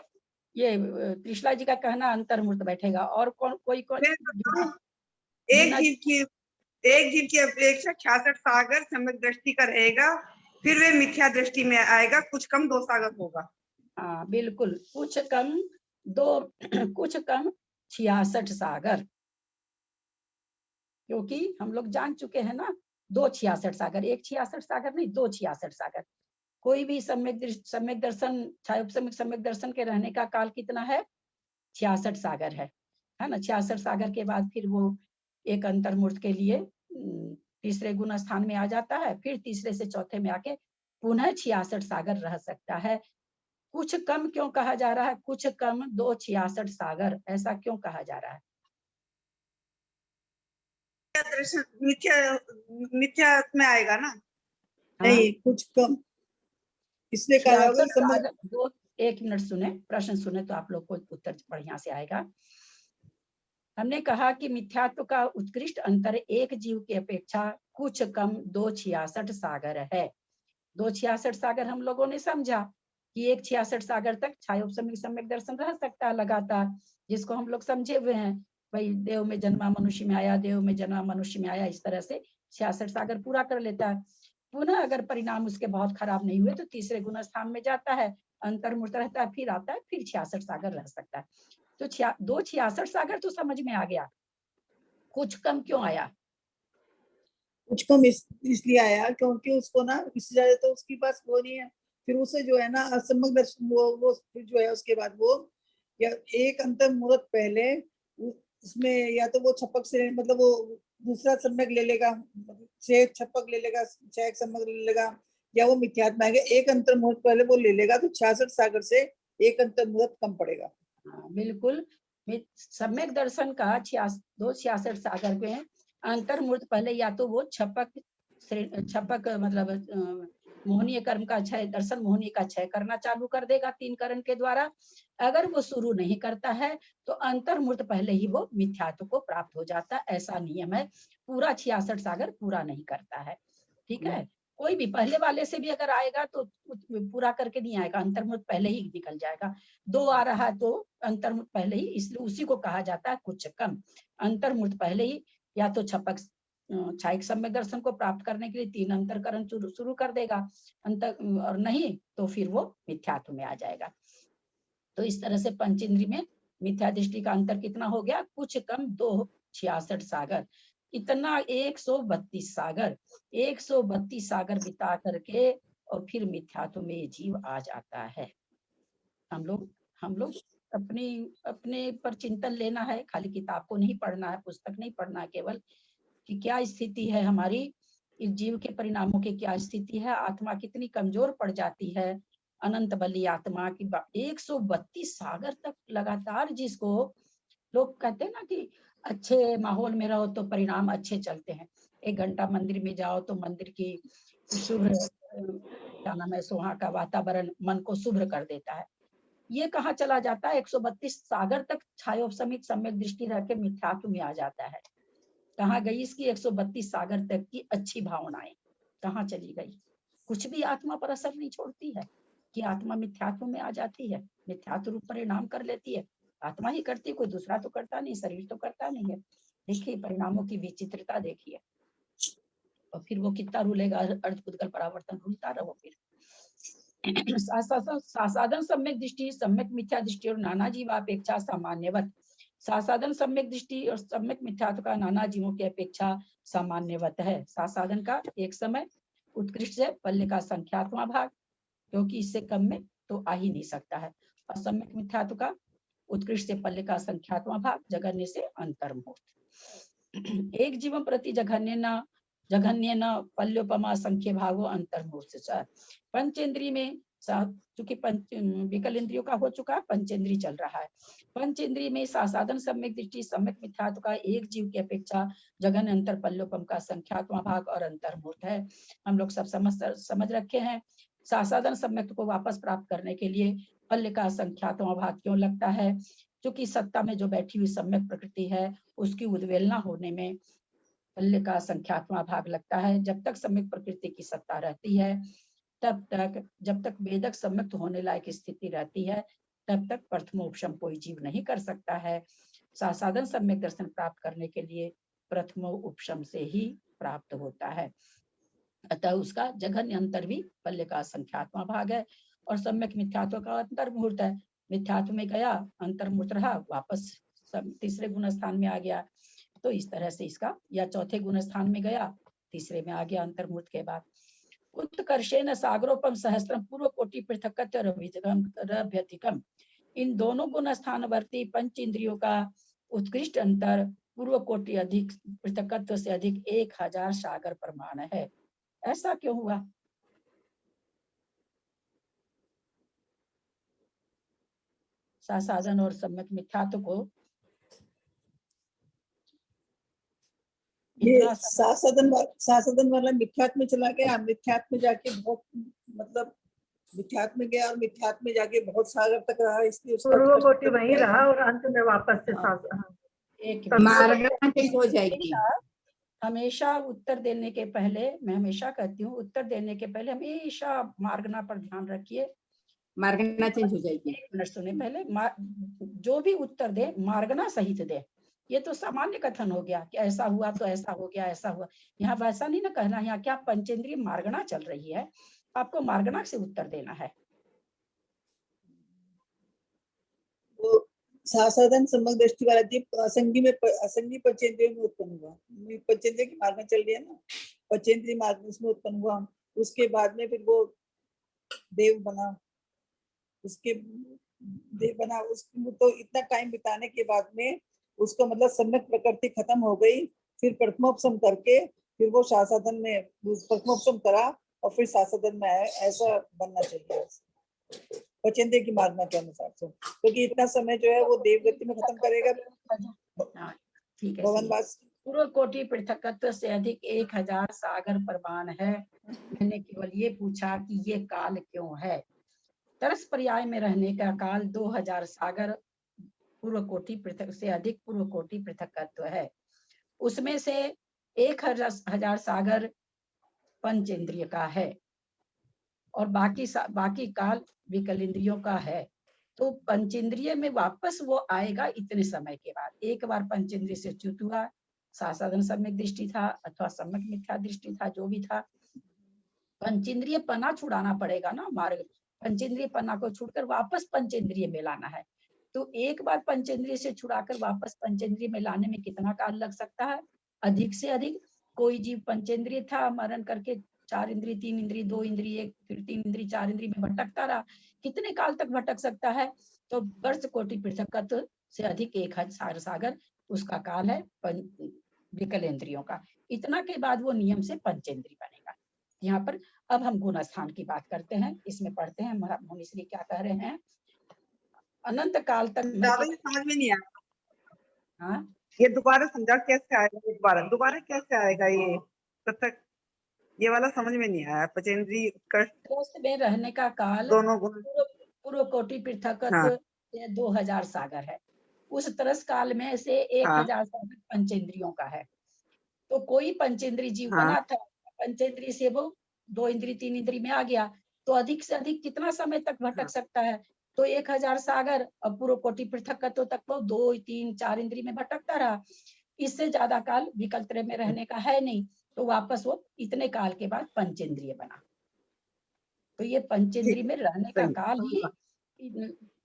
ये कृष्णा जी का कहना अंतर्मुक्त बैठेगा, और कौन कोई एक जीव की अपेक्षा 66 सागर सम्यक दृष्टि का रहेगा, फिर वे मिथ्या दृष्टि में आएगा, कुछ कम 2 सागर होगा। हाँ बिल्कुल, कुछ कम 66 सागर, क्योंकि हम लोग जान चुके हैं ना 2 66 सागर, एक 66 सागर नहीं, 2 66 सागर। कोई भी सम्यक दर्शन सम्यक दर्शन के रहने का काल कितना है? 66 सागर है ना। 66 सागर के बाद फिर वो एक अंतर्मूर्त के लिए तीसरे गुण स्थान में आ जाता है, फिर तीसरे से चौथे में आके पुनः 66 सागर रह सकता है। कुछ कम क्यों कहा जा रहा है? कुछ कम 2 66 सागर, ऐसा क्यों कहा जा रहा है? मिथ्या में आएगा ना। नहीं, कुछ कम इसलिए कहा जाएगा। 1 मिनट सुने, प्रश्न सुने तो आप लोग को उत्तर बढ़िया से आएगा। हमने कहा कि मिथ्यात्व का उत्कृष्ट अंतर एक जीव की अपेक्षा कुछ कम 266 सागर है। 266 सागर हम लोगों ने समझा कि एक 66 सागर तक छायोपसमिक सम्यक दर्शन रह सकता है लगातार, जिसको हम लोग समझे हुए हैं। भाई देव में जन्मा मनुष्य में आया, देव में जन्मा मनुष्य में आया, इस तरह से 66 सागर पूरा कर लेता है। पुनः अगर परिणाम उसके बहुत खराब नहीं हुए तो तीसरे गुण स्थान में जाता है, अंतर्मुक्त रहता है, फिर आता है, फिर 66 सागर रह सकता है। तो 266 सागर तो समझ में आ गया, कुछ कम क्यों आया? कुछ कम इसलिए आया क्योंकि उसको ना इससे ज्यादा तो उसके पास वो नहीं है। फिर उसे जो है ना असम्यक दर्शन वो फिर जो है उसके बाद वो या एक अंतर मुहूर्त पहले उसमें या तो वो छपक से मतलब वो दूसरा सम्यक ले लेगा, छह छपक ले लेगा, छह सम्यक ले लेगा, या वो मिथ्यात्व में आएगा। एक अंतर मुहूर्त पहले वो ले लेगा तो 66 सागर से एक अंतर मुहूर्त कम पड़ेगा। बिल्कुल। सम्यक दर्शन का 266 सागर में अंतर्मुहूर्त पहले या तो वो छपक मतलब मोहनीय कर्म का क्षय, दर्शन मोहनीय का क्षय करना चालू कर देगा 3 करण के द्वारा। अगर वो शुरू नहीं करता है तो अंतर्मुहूर्त पहले ही वो मिथ्यात्व को प्राप्त हो जाता है। ऐसा नियम है, पूरा 66 सागर पूरा नहीं करता है। ठीक है, कोई भी पहले वाले से भी अगर आएगा तो पूरा करके नहीं आएगा, अंतर्मुहूर्त पहले ही निकल जाएगा। 2 आ रहा है तो अंतर्मुहूर्त पहले ही, इसलिए उसी को कहा जाता है कुछ कम। अंतर्मुहूर्त पहले ही या तो छपक छायिक सम्यक दर्शन को प्राप्त करने के लिए 3 अंतरकरण शुरू कर देगा, और नहीं तो फिर वो मिथ्यात्व में आ जाएगा। तो इस तरह से पंचेंद्रिय में मिथ्या दृष्टि का अंतर कितना हो गया? कुछ कम 266 सागर। इतना 132 सागर, 132 सागर बिता करके और फिर मिथ्यात्व में जीव आ जाता है। हम लोग अपने पर चिंतन लेना है, खाली किताब को नहीं पढ़ना है, पुस्तक नहीं पढ़ना है केवल, कि क्या स्थिति है हमारी, इस जीव के परिणामों की क्या स्थिति है, आत्मा कितनी कमजोर पड़ जाती है। अनंत बली आत्मा की 132 सागर तक लगातार, जिसको लोग कहते हैं ना कि अच्छे माहौल में रहो तो परिणाम अच्छे चलते हैं। 1 घंटा मंदिर में जाओ तो मंदिर की शुभ्र क्या नाम है, सुहा का वातावरण मन को शुभ्र कर देता है। ये कहाँ चला जाता है? 132 सागर तक छायोपसमिक सम्यक दृष्टि रह के मिथ्यात्व में आ जाता है। कहाँ गई इसकी 132 सागर तक की अच्छी भावनाएं, कहाँ चली गई? कुछ भी आत्मा पर असर नहीं छोड़ती है कि आत्मा मिथ्यात्व में आ जाती है, मिथ्यात्व रूप परिणाम कर लेती है। आत्मा ही करती है, कोई दूसरा तो करता नहीं, शरीर तो करता नहीं है। देखिए परिणामों की विचित्रता देखिए, और फिर वो कितना रूलेगा, अर्धपुद्गल परावर्तन रूलता रहो। फिर सासाधन सम्यक दृष्टि, सम्यक मिथ्या दृष्टि और नाना जीवापेक्षा सामान्यवत। सासाधन सम्यक दृष्टि और सम्यक मिथ्यात्व का नाना जीवों की अपेक्षा सामान्यवत है। सासाधन का एक समय उत्कृष्ट है, पल्ले का संख्यात्मा भाग, क्योंकि इससे कम में तो आ ही नहीं सकता है। और सम्यक मिथ्यात्व का उत्कृष्ट से पल्ले का संख्यात्मा भाग, जघन्य से अंतर्मुहूर्त। एक जीवन प्रति जघन्य न पल्योपमा संख्य भागो अंतर्मुहूर्त से। पंचेंद्रिय में चूंकि विकल इंद्रियों का हो चुका है, पंचेंद्रिय चल रहा है। पंचेंद्रिय में सासाधन सम्यक दृष्टि, सम्यक मिथ्यात्व का एक जीव की अपेक्षा जघन्य अंतर पल्योपम का संख्यात्मा भाग और अंतर्मुहूर्त है। हम लोग सब समझ रखे हैं। सासाधन सम्यक को वापस प्राप्त करने के लिए पल्य का संख्यात्मा भाग क्यों लगता है? क्योंकि सत्ता में जो बैठी हुई सम्यक प्रकृति है उसकी उद्वेलना होने में पल्य का संख्यात्मा भाग लगता है। जब तक सम्यक प्रकृति की सत्ता रहती है तब तक, जब तक वेदक सम्यक्त होने लायक स्थिति रहती है तब तक प्रथमोपशम कोई जीव नहीं कर सकता है। सासाधन सम्यक दर्शन प्राप्त करने के लिए प्रथमोपशम से ही प्राप्त होता है। अतः उसका जघन्य अंतर भी पल्य का संख्यात्मा भाग है और सम्यक मिथ्यात्व का अंतर्मुहूर्त है। मिथ्यात्व में गया, अंतर्मुहूर्त रहा, वापस तीसरे गुण स्थान में आ गया। तो इस तरह से इसका, या चौथे गुण स्थान में गया, तीसरे में आ गया अंतर्मुहूर्त के बाद। उत्कर्षेण सागरोपम सहस्त्रम पूर्व कोटि पृथक्कम। इन दोनों गुण स्थानवर्ती पंच इंद्रियों का उत्कृष्ट अंतर पूर्व कोटि अधिक पृथक्कत्व से अधिक 1000 सागर प्रमाण है। ऐसा क्यों हुआ? सासाधन और सम्यक मिथ्यात्व को ये सासाधन वाला मिथ्यात्व में चला गया, मिथ्यात्व में जाके बहुत मतलब मिथ्यात्व में गया और मिथ्यात्व में जाके बहुत सागर तक रहा, इसलिए उसका पूर्व उत्कर्ष कोटि तब वहीं पाया। रहा और अंत में वापस से हाँ। हाँ। एक मार्गना चेंज हो जाएगी। हमेशा उत्तर देने के पहले, मैं हमेशा कहती हूँ, उत्तर देने के पहले हमेशा मार्गना पर ध्यान रखिए। मार्गना चेंज हो जाएगी। एक मिनट सुने पहले, जो भी उत्तर दे मार्गना सहित दे। ये तो सामान्य कथन हो गया कि ऐसा हुआ तो ऐसा हो गया, ऐसा हुआ। यहाँ वैसा नहीं ना कहना, यहाँ क्या पंचेंद्रिय मार्गना चल रही है, आपको मार्गना से उत्तर देना है। वो सासाधन सम्यक दृष्टि वाला जीव असंगी में असंगी पंचेंद्रिय में उत्पन्न हुआ। पंचेंद्रिय की मार्ग चल रही है ना, पंचेंद्रिय मार्ग उसमें उत्पन्न हुआ। उसके बाद में फिर वो देव बना, उसके देव बना। उसको तो इतना टाइम बिताने के बाद में उसको मतलब सम्यक प्रकृति खत्म हो गई। फिर प्रथमोपसम करके फिर वो शासाधन में प्रथमोपसम करा और फिर शासाधन में आया। ऐसा बनना चाहिए पंचेंद्रिय की मार्ग के अनुसार से, क्योंकि इतना समय जो है वो देवगति में खत्म करेगा। ठीक है। भवनवास पूर्व कोटि पृथकत्व से अधिक 1000 सागर प्रमाण है। मैंने केवल ये पूछा कि ये काल क्यों है। तरस पर्याय में रहने का काल 2000 सागर पूर्व कोटि पृथक से अधिक पूर्व कोटि पृथकत्व है। उसमें से 1000 सागर पंचेंद्रिय का है और बाकी काल विकलेंद्रियों का है। तो पंचेंद्रिय में वापस वो आएगा इतने समय के बाद। एक बार पंचेंद्रिय से च्युत हुआ, सासाधन सम्यक दृष्टि था अथवा सम्यक मिथ्या दृष्टि था, जो भी था, पंचेंद्रिय पना छुड़ाना पड़ेगा ना। मार्ग पंचेंद्रिय पन्ना को छोड़कर वापस पंचेंद्रिय में लाना है। तो एक बार पंचेंद्रिय से छुड़ाकर वापस पंचेंद्रिय में लाने में कितना काल लग सकता है? अधिक से अधिक। कोई जीव पंचेंद्रिय था, मरण करके 4 इंद्रिय, 3 इंद्रिय, 2 इंद्रिय, फिर 3 इंद्रिय, 4 इंद्रिय में भटकता रहा। कितने काल तक भटक सकता है? तो वर्ष कोटि पृथकत्व से अधिक 1000 सागर उसका काल है विकलेंद्रियों का। इतना के बाद वो नियम से पंचेंद्रिय बनेगा। यहाँ पर अब हम गुण स्थान की बात करते हैं। इसमें पढ़ते हैं मुनिश्री क्या कह रहे हैं। अनंत काल तक समझ में नहीं आया। हाँ, ये दोबारा समझा कैसे आएगा? दोबारा कैसे आएगा ये पृथक? ये वाला समझ में नहीं आया। पंचेंद्रिय उत्कर्ष में रहने का काल दोनों गुण पूर्व कोटि पृथकत्व 2000 सागर है। उस तरस काल में से 1000 सागर पंचेंद्रियों का है। तो कोई पंचेंद्रिय जीव बना था, पंचेंद्रिय से वो 2 इंद्रिय, 3 इंद्रिय में आ गया, तो अधिक से अधिक कितना समय तक भटक सकता है? तो 1000 सागर और पूर्व कोटि पृथकत्व तक वो 2, 3, 4 इंद्रिय में भटकता रहा। इससे ज्यादा काल विकल्प में रहने का है नहीं। तो वापस वो इतने काल के बाद पंचेंद्रिय बना। तो ये पंचेंद्रिय में रहने का काल ही,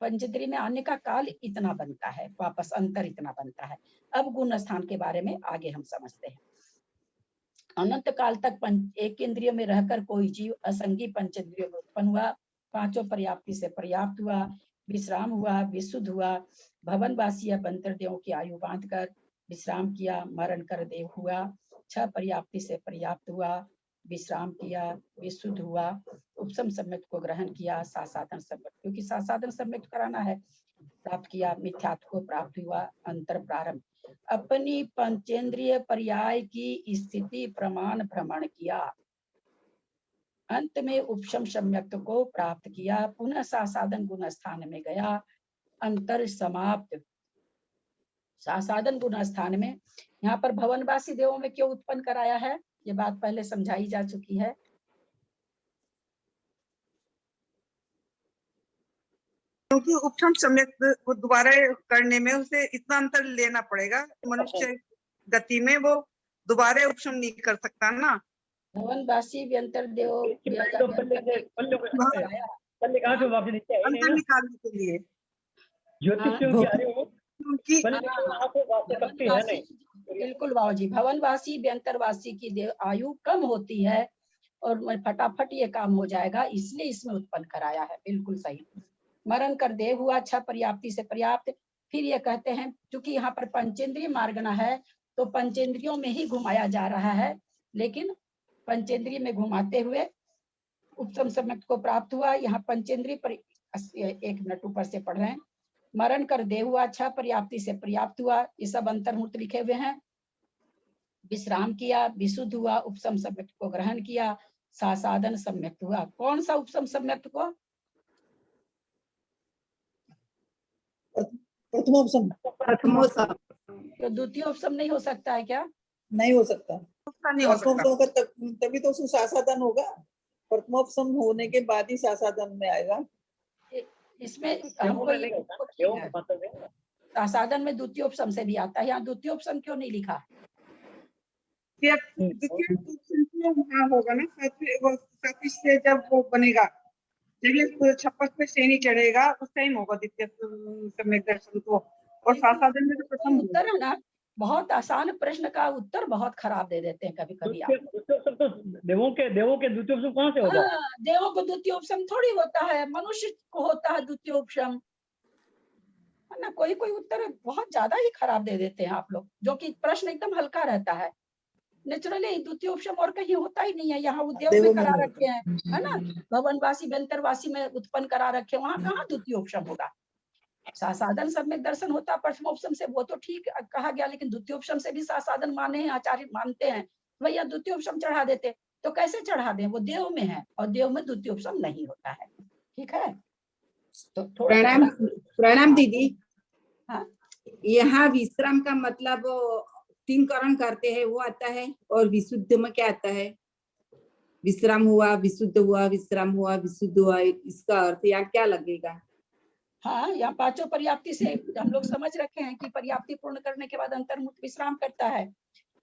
पंचेंद्रिय में आने का काल इतना बनता है, वापस अंतर इतना बनता है। अब गुण स्थान के बारे में आगे हम समझते हैं। अनंत काल तक एक इंद्रिय में रहकर कोई जीव असंगी पंचेंद्रियों में उत्पन्न हुआ, पांचों पर्याप्ति से पर्याप्त हुआ, विश्राम हुआ, विशुद्ध हुआ, भवनवासी या बंतर देवों की आयु बांधकर विश्राम किया, मरण कर देव हुआ, 6 पर्याप्ति से पर्याप्त हुआ, विश्राम किया, विशुद्ध हुआ, उपसम सम्यक को ग्रहण किया, सासाधन सम्यक, क्योंकि सासाधन सम्यक कराना है, प्राप्त किया, मिथ्यात्व को प्राप्त हुआ, अंतर प्रारंभ, अपनी पंचेंद्रिय पर्याय की स्थिति प्रमाण भ्रमण किया, अंत में उपशम सम्यक को प्राप्त किया, पुनः सासाधन गुण स्थान में गया, अंतर समाप्त। सासाधन गुण स्थान में यहाँ पर भवनवासी देवों में क्यों उत्पन्न कराया है, ये बात पहले समझाई जा चुकी है। क्योंकि उपशम सम्यक को दोबारा करने में उसे इतना अंतर लेना पड़ेगा, मनुष्य गति में वो दोबारा उपशम नहीं कर सकता ना। भवनवासी व्यंतर देव अंतर निकालने के लिए बिल्कुल बाबू जी, भवनवासी व्यंतरवासी की देव आयु कम होती है और फटाफट ये काम हो जाएगा, इसलिए इसमें उत्पन्न कराया है। बिल्कुल सही। मरण कर देव हुआ, 6 पर्याप्ति से पर्याप्त। फिर ये कहते हैं क्योंकि यहाँ पर पंचेंद्रिय मार्गना है तो पंचेंद्रियों में ही घुमाया जा रहा है, लेकिन पंचेंद्रिय में घुमाते हुए उपसम सम्यक को प्राप्त हुआ। यहाँ पंचेंद्रिय पर 1 मिनट ऊपर से पढ़ रहे हैं। मरण कर देव हुआ, 6 पर्याप्ति से पर्याप्त हुआ, ये सब अंतर्मुक्त लिखे हुए हैं। विश्राम किया, विशुद्ध हुआ, उपसम सम्यक को ग्रहण किया, सासाधन सम्यक हुआ। कौन सा उपसम सम्यक को? प्रथमोपसम प्रथमोपसम तो द्वितीय उपसम नहीं हो सकता है क्या? नहीं हो सकता। उसका नहीं हो सकता। प्रथमोपसम का तभी तो उसमें सासाधन होगा। प्रथमोपसम होने के बाद ही सासाधन में आएगा। इसमें देवों हमको में ये नहीं होता, ठीक देवों है। में मतलब है। सासाधन में द्वितीय उपसम से भी आता है, यहाँ द्वितीय उपसम क्यों नहीं लिखा? द्वितीय उपसम हाँ होगा ना, सातवीं से जब वो बनेगा, जब ये 56 पे श्रेणी चढ़ेगा उस टाइम होगा द्वितीय सम्यक दर्शन को, और सासाधन में तो प्रथम होगा। उत्तर है ना, बहुत आसान प्रश्न का उत्तर बहुत खराब दे देते हैं कभी कभी आप। द्वितीय उपसम तो देवों के द्वितीय उपसम कहाँ से होगा? हाँ, देवों को द्वितीय उपसम थोड़ी होता है, मनुष्य को होता है द्वितीय उपसम, है ना। कोई कोई उत्तर बहुत ज्यादा ही खराब दे देते हैं आप लोग, जो कि प्रश्न एकदम हल्का रहता है। नेचुरली द्वितीय उपसम और कहीं होता ही नहीं है, यहाँ उद्योग में देवों में करा नहीं रखे हैं, है ना। भवनवासी व्यंतरवासी में उत्पन्न करा रखे, वहाँ कहाँ द्वितीय उपसम होगा। सासाधन सम्यक दर्शन होता प्रथमोपसम से, वो तो ठीक कहा गया, लेकिन द्वितीय उपसम से भी सासाधन माने हैं, आचार्य मानते हैं, भैया द्वितीय उपसम चढ़ा देते। तो कैसे चढ़ा दें, वो देव में है और देव में द्वितीय उपसम नहीं होता है। ठीक है, तो थोड़ा प्रणाम प्रणाम दीदी। हाँ, यहाँ विश्राम का मतलब 3 करण करते हैं वो आता है, और विशुद्ध में क्या आता है? विश्राम हुआ, विशुद्ध हुआ, विश्राम हुआ, विशुद्ध हुआ, इसका अर्थ यहाँ क्या लगेगा? हाँ, यहाँ पांचों पर्याप्ति से हम लोग समझ रखे हैं कि पर्याप्ति पूर्ण करने के बाद अंतर्मुक्त विश्राम करता है।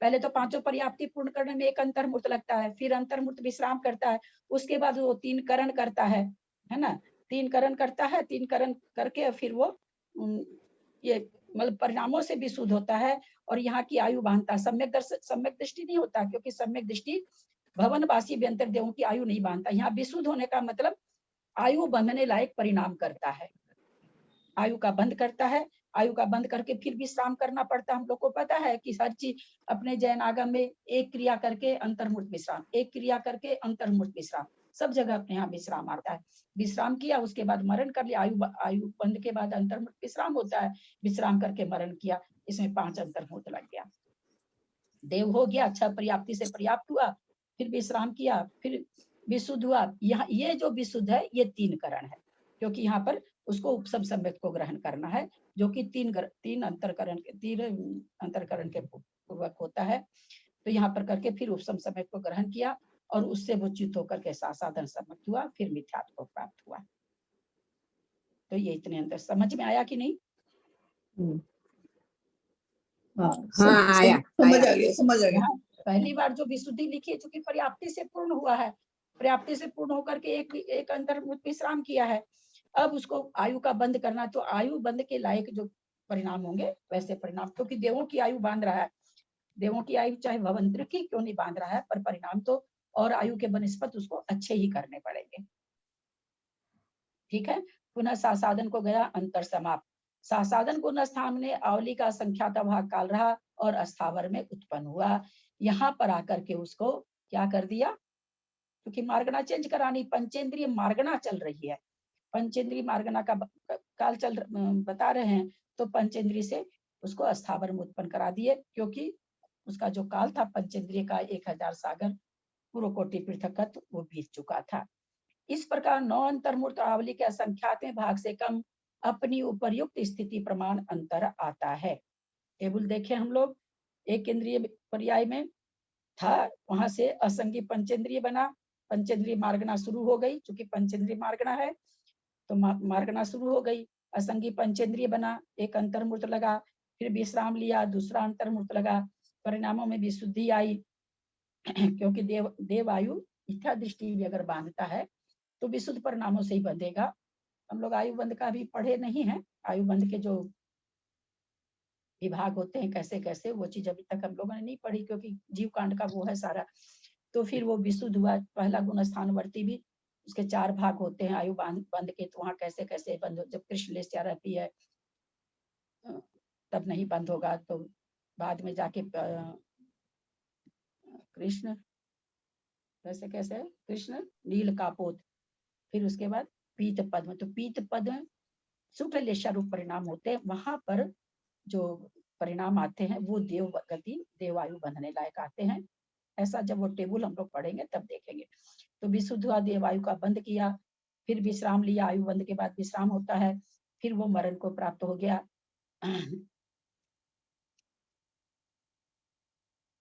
पहले तो पांचों पर्याप्ति पूर्ण करने में एक अंतर्मुक्त लगता है, फिर अंतर्मुक्त विश्राम करता है, उसके बाद वो 3 करण करता है ना। 3 करण करता है, 3 करण करके फिर वो ये मतलब परिणामों से भी शुद्ध होता है, और यहाँ की आयु बांधता। सम्यक दृष्टि नहीं होता, क्योंकि सम्यक दृष्टि भवनवासी व्यंतर देवों की आयु नहीं बांधता। यहाँ विशुद्ध होने का मतलब आयु बंधने लायक परिणाम करता है, आयु का बंध करता है। आयु का बंद करके फिर विश्राम करना पड़ता है। हम लोग को पता है कि हर चीज अपने जैन आगम में एक क्रिया करके अंतर्मुक्त विश्राम, एक क्रिया करके अंतर्मुक्त विश्राम, सब जगह अपने यहाँ विश्राम आता है। विश्राम किया, उसके बाद मरण कर लिया, आयु बंद के बाद अंतर्मुक्त विश्राम होता है, विश्राम करके मरण किया, इसमें 5 अंतर्मुक्त लग गया। देव हो गया, 6 पर्याप्ति से पर्याप्त हुआ, फिर विश्राम किया, फिर विशुद्ध हुआ। यहाँ ये जो विशुद्ध है ये 3 करण है, क्योंकि यहाँ पर उसको उपसम सम्यक को ग्रहण करना है, जो कि 3 अंतरकरण के पूर्वक होता है। तो यहाँ पर करके फिर उपसम सम्यक को ग्रहण किया, और उससे वो चित्त होकर के सासाधन सम्यक हुआ, फिर मिथ्यात्व को प्राप्त हुआ। तो ये इतने अंतर समझ में आया कि नहीं? हाँ, आया, समझ आ गया। पहली बार जो विशुद्धि लिखी है, चूंकि पर्याप्ति से पूर्ण हुआ है, पर्याप्ति से पूर्ण होकर के एक अंतर्मुक्त विश्राम किया है। अब उसको आयु का बंद करना, तो आयु बंद के लायक जो परिणाम होंगे वैसे परिणाम, क्योंकि देवों की आयु बांध रहा है, देवों की आयु चाहे भवंतर की क्यों नहीं बांध रहा है, पर परिणाम तो और आयु के बनिस्पत उसको अच्छे ही करने पड़ेंगे। ठीक है, पुनः सासाधन को गया अंतर समाप्त। सासाधन गुण स्थान में आवली का संख्याता भाग काल रहा और अस्थावर में उत्पन्न हुआ। यहाँ पर आकर के उसको क्या कर दिया, क्योंकि मार्गना चेंज करानी, पंचेंद्रिय मार्गना चल रही है, पंचेंद्रिय मार्गना का काल बता रहे हैं, तो पंचेंद्रिय से उसको अस्थावर में उत्पन्न करा दिए, क्योंकि उसका जो काल था पंचेंद्रिय का 1000 सागर पूर्व कोटि पृथकत्व वो बीत चुका था। इस प्रकार 9 अंतर्मूर्त आवली के असंख्यात भाग से कम अपनी उपर्युक्त स्थिति प्रमाण अंतर आता है। टेबल देखें हम लोग, एक इंद्रिय पर्याय में था, वहां से असंगी पंचेंद्रिय बना, पंचेंद्रिय मार्गना शुरू हो गई, क्योंकि पंचेंद्रिय मार्गना है तो मार्गना शुरू हो गई, असंगी पंचेंद्रिय बना, एक अंतर्मूर्त लगा, फिर विश्राम लिया, दूसरा अंतर्मूर्त लगा, परिणामों में विशुद्धि आई क्योंकि देव आयु इच्छा दृष्टि भी अगर बांधता है तो विशुद्ध परिणामों से ही बंधेगा। हम लोग आयु बंध का भी पढ़े नहीं है, आयु बंध के जो विभाग होते हैं कैसे कैसे, वो चीज अभी तक हम लोगों ने नहीं पढ़ी, क्योंकि जीव कांड का वो है सारा। तो फिर वो विशुद्ध हुआ, पहला गुण स्थानवर्ती भी उसके 4 भाग होते हैं आयु बंध के, तो वहां कैसे कैसे बंद हो, जब कृष्ण लेस्या रहती है तब नहीं बंद होगा, तो बाद में जाके कृष्ण कैसे कैसे कृष्ण नील कापोत, फिर उसके बाद पीत पद्म, तो पीत पद्म शुक्ल लेशा रूप परिणाम होते हैं, वहां पर जो परिणाम आते हैं वो देव गति देवायु बंधने लायक आते हैं। ऐसा जब वो टेबल हम लोग पढ़ेंगे तब देखेंगे। तो विशुद्ध हुआ, देवायु का बंद किया, फिर विश्राम लिया, आयु बंद के बाद विश्राम होता है, फिर वो मरण को प्राप्त हो गया,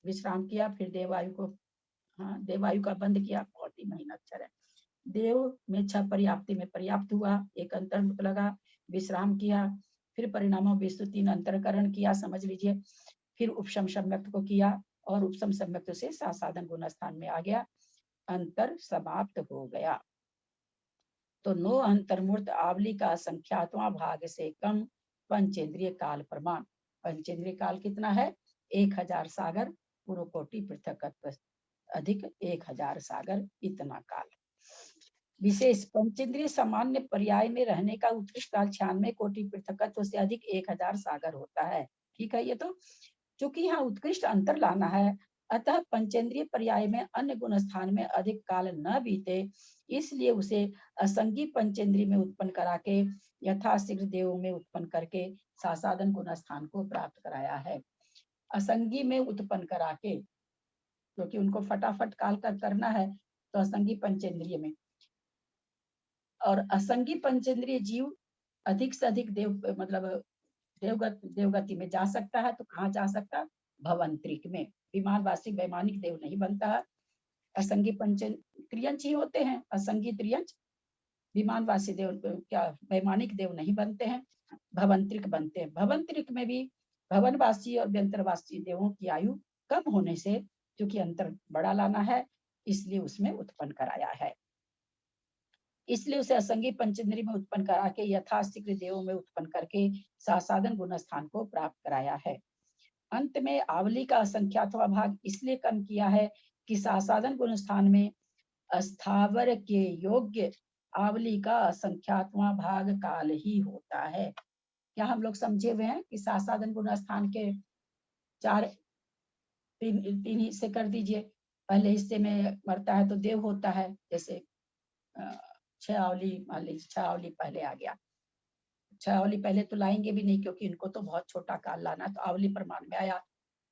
विश्राम किया, फिर देवायु को, हाँ देवायु का बंद किया, बहुत ही महीना अक्षर है। देव में 6 पर्याप्ति में पर्याप्त हुआ, एक अंतर्मुख लगा, विश्राम किया, फिर परिणामों विस्तृत 3 अंतरकरण किया, समझ लीजिए। फिर उपशम सम्यक्त को किया और उपशम सम्यक्त से सासाधन गुण स्थान में आ गया, अंतर समाप्त हो गया। तो 9 अंतर्मूर्त आवली का संख्यात्वा भाग से कम पंचेंद्रिय काल प्रमाण। पंचेंद्रिय काल कितना है? 1000 सागर, पूर्व कोटि पृथकत्व अधिक 1000 सागर, इतना काल। विशेष पंचेंद्रिय सामान्य पर्याय में रहने का उत्कृष्ट काल 96 कोटि पृथकत्व से अधिक 1000 सागर होता है। ठीक है, ये तो चूंकि यहाँ उत्कृष्ट अंतर लाना है, अतः पंचेंद्रिय पर्याय में अन्य गुण स्थान में अधिक काल न बीते, इसलिए उसे असंगी पंचेंद्रिय में उत्पन्न करा के यथाशीघ्र देव में उत्पन्न करके सासाधन गुण स्थान को प्राप्त कराया है। असंगी में उत्पन्न करा के, क्योंकि उनको फटाफट काल का करना है, तो असंगी पंचेंद्रिय में। और असंगी पंचेंद्रिय जीव अधिक से अधिक देव मतलब देवगति में जा सकता है, तो कहाँ जा सकता है? भवंतरिक में। विमानवासी वैमानिक देव नहीं बनता है। असंगी त्रियंच ही होते हैं, असंगी त्रियंच। विमानवासी देव क्या वैमानिक देव नहीं बनते हैं, भवंतरिक बनते हैं। भवंतरिक में भी भवनवासी और व्यंतरवासी देवों की आयु कम होने से, क्योंकि अंतर बड़ा लाना है, इसलिए उसमें उत्पन्न कराया है। इसलिए उसे असंगी पंचेंद्रिय में उत्पन्न करा के यथाशीघ्र देवों में उत्पन्न करके सासाधन गुण स्थान को प्राप्त कराया है। अंत में आवली का असंख्यात्वा भाग इसलिए कम किया है कि सासाधन गुण स्थान में अस्थावर के योग्य आवली का असंख्यात्वा भाग काल ही होता है। क्या हम लोग समझे हुए हैं कि सासाधन गुण स्थान के तीन हिस्से कर दीजिए। पहले हिस्से में मरता है तो देव होता है, जैसे 6 आवली, मान लीजिए 6 आवली पहले आ गया। 6 आवली पहले तो लाएंगे भी नहीं, क्योंकि इनको तो बहुत छोटा काल लाना, तो आवली प्रमाण में आया।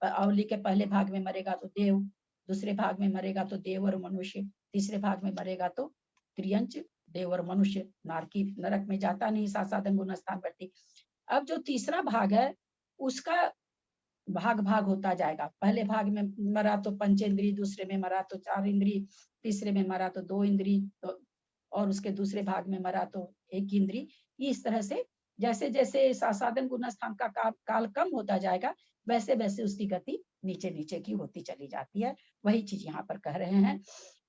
आवली के पहले भाग में मरेगा तो देव, दूसरे भाग में मरेगा तो देव और मनुष्य, तीसरे भाग में मरेगा तो त्रियंच देव और मनुष्य। नारकी नरक में जाता नहीं, सासाधन गुण स्थान बढ़ती। अब जो तीसरा भाग है उसका भाग होता जाएगा। पहले भाग में मरा तो पंचेंद्रिय, दूसरे में मरा तो 4 इंद्रिय, तीसरे में मरा तो 2 इंद्रिय, तो और उसके दूसरे भाग में मरा तो 1 इंद्रिय। इस तरह से जैसे जैसे सासाधन गुण स्थान का काल कम होता जाएगा, वैसे वैसे उसकी गति नीचे नीचे की होती चली जाती है। वही चीज यहाँ पर कह रहे हैं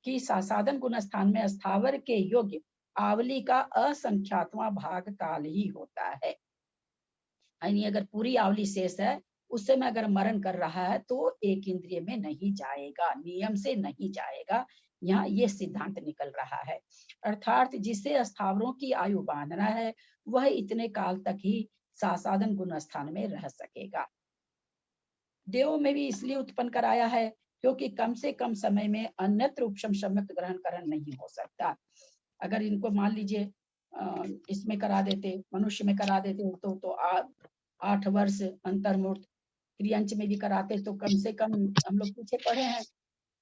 कि सासाधन गुण स्थान में स्थावर के योग्य आवली का असंख्यात्वा भाग काल ही होता है। यानी अगर पूरी आवली शेष है, उससे में अगर मरण कर रहा है तो 1 इंद्रिय में नहीं जाएगा, नियम से नहीं जाएगा। यहाँ ये सिद्धांत निकल रहा है। अर्थात जिसे स्थावरों की आयु बांधना है, वह इतने काल तक ही सासाधन गुण स्थान में रह सकेगा। देव में भी इसलिए उत्पन्न कराया है क्योंकि कम से कम समय में अन्यत्र उपशम सम्यक्त ग्रहण करण नहीं हो सकता। अगर इनको मान लीजिए इसमें करा देते, मनुष्य में करा देते तो 8 वर्ष अंतर्मूर्त, त्रियंच में भी कराते तो कम से कम, हम लोग पीछे पढ़े हैं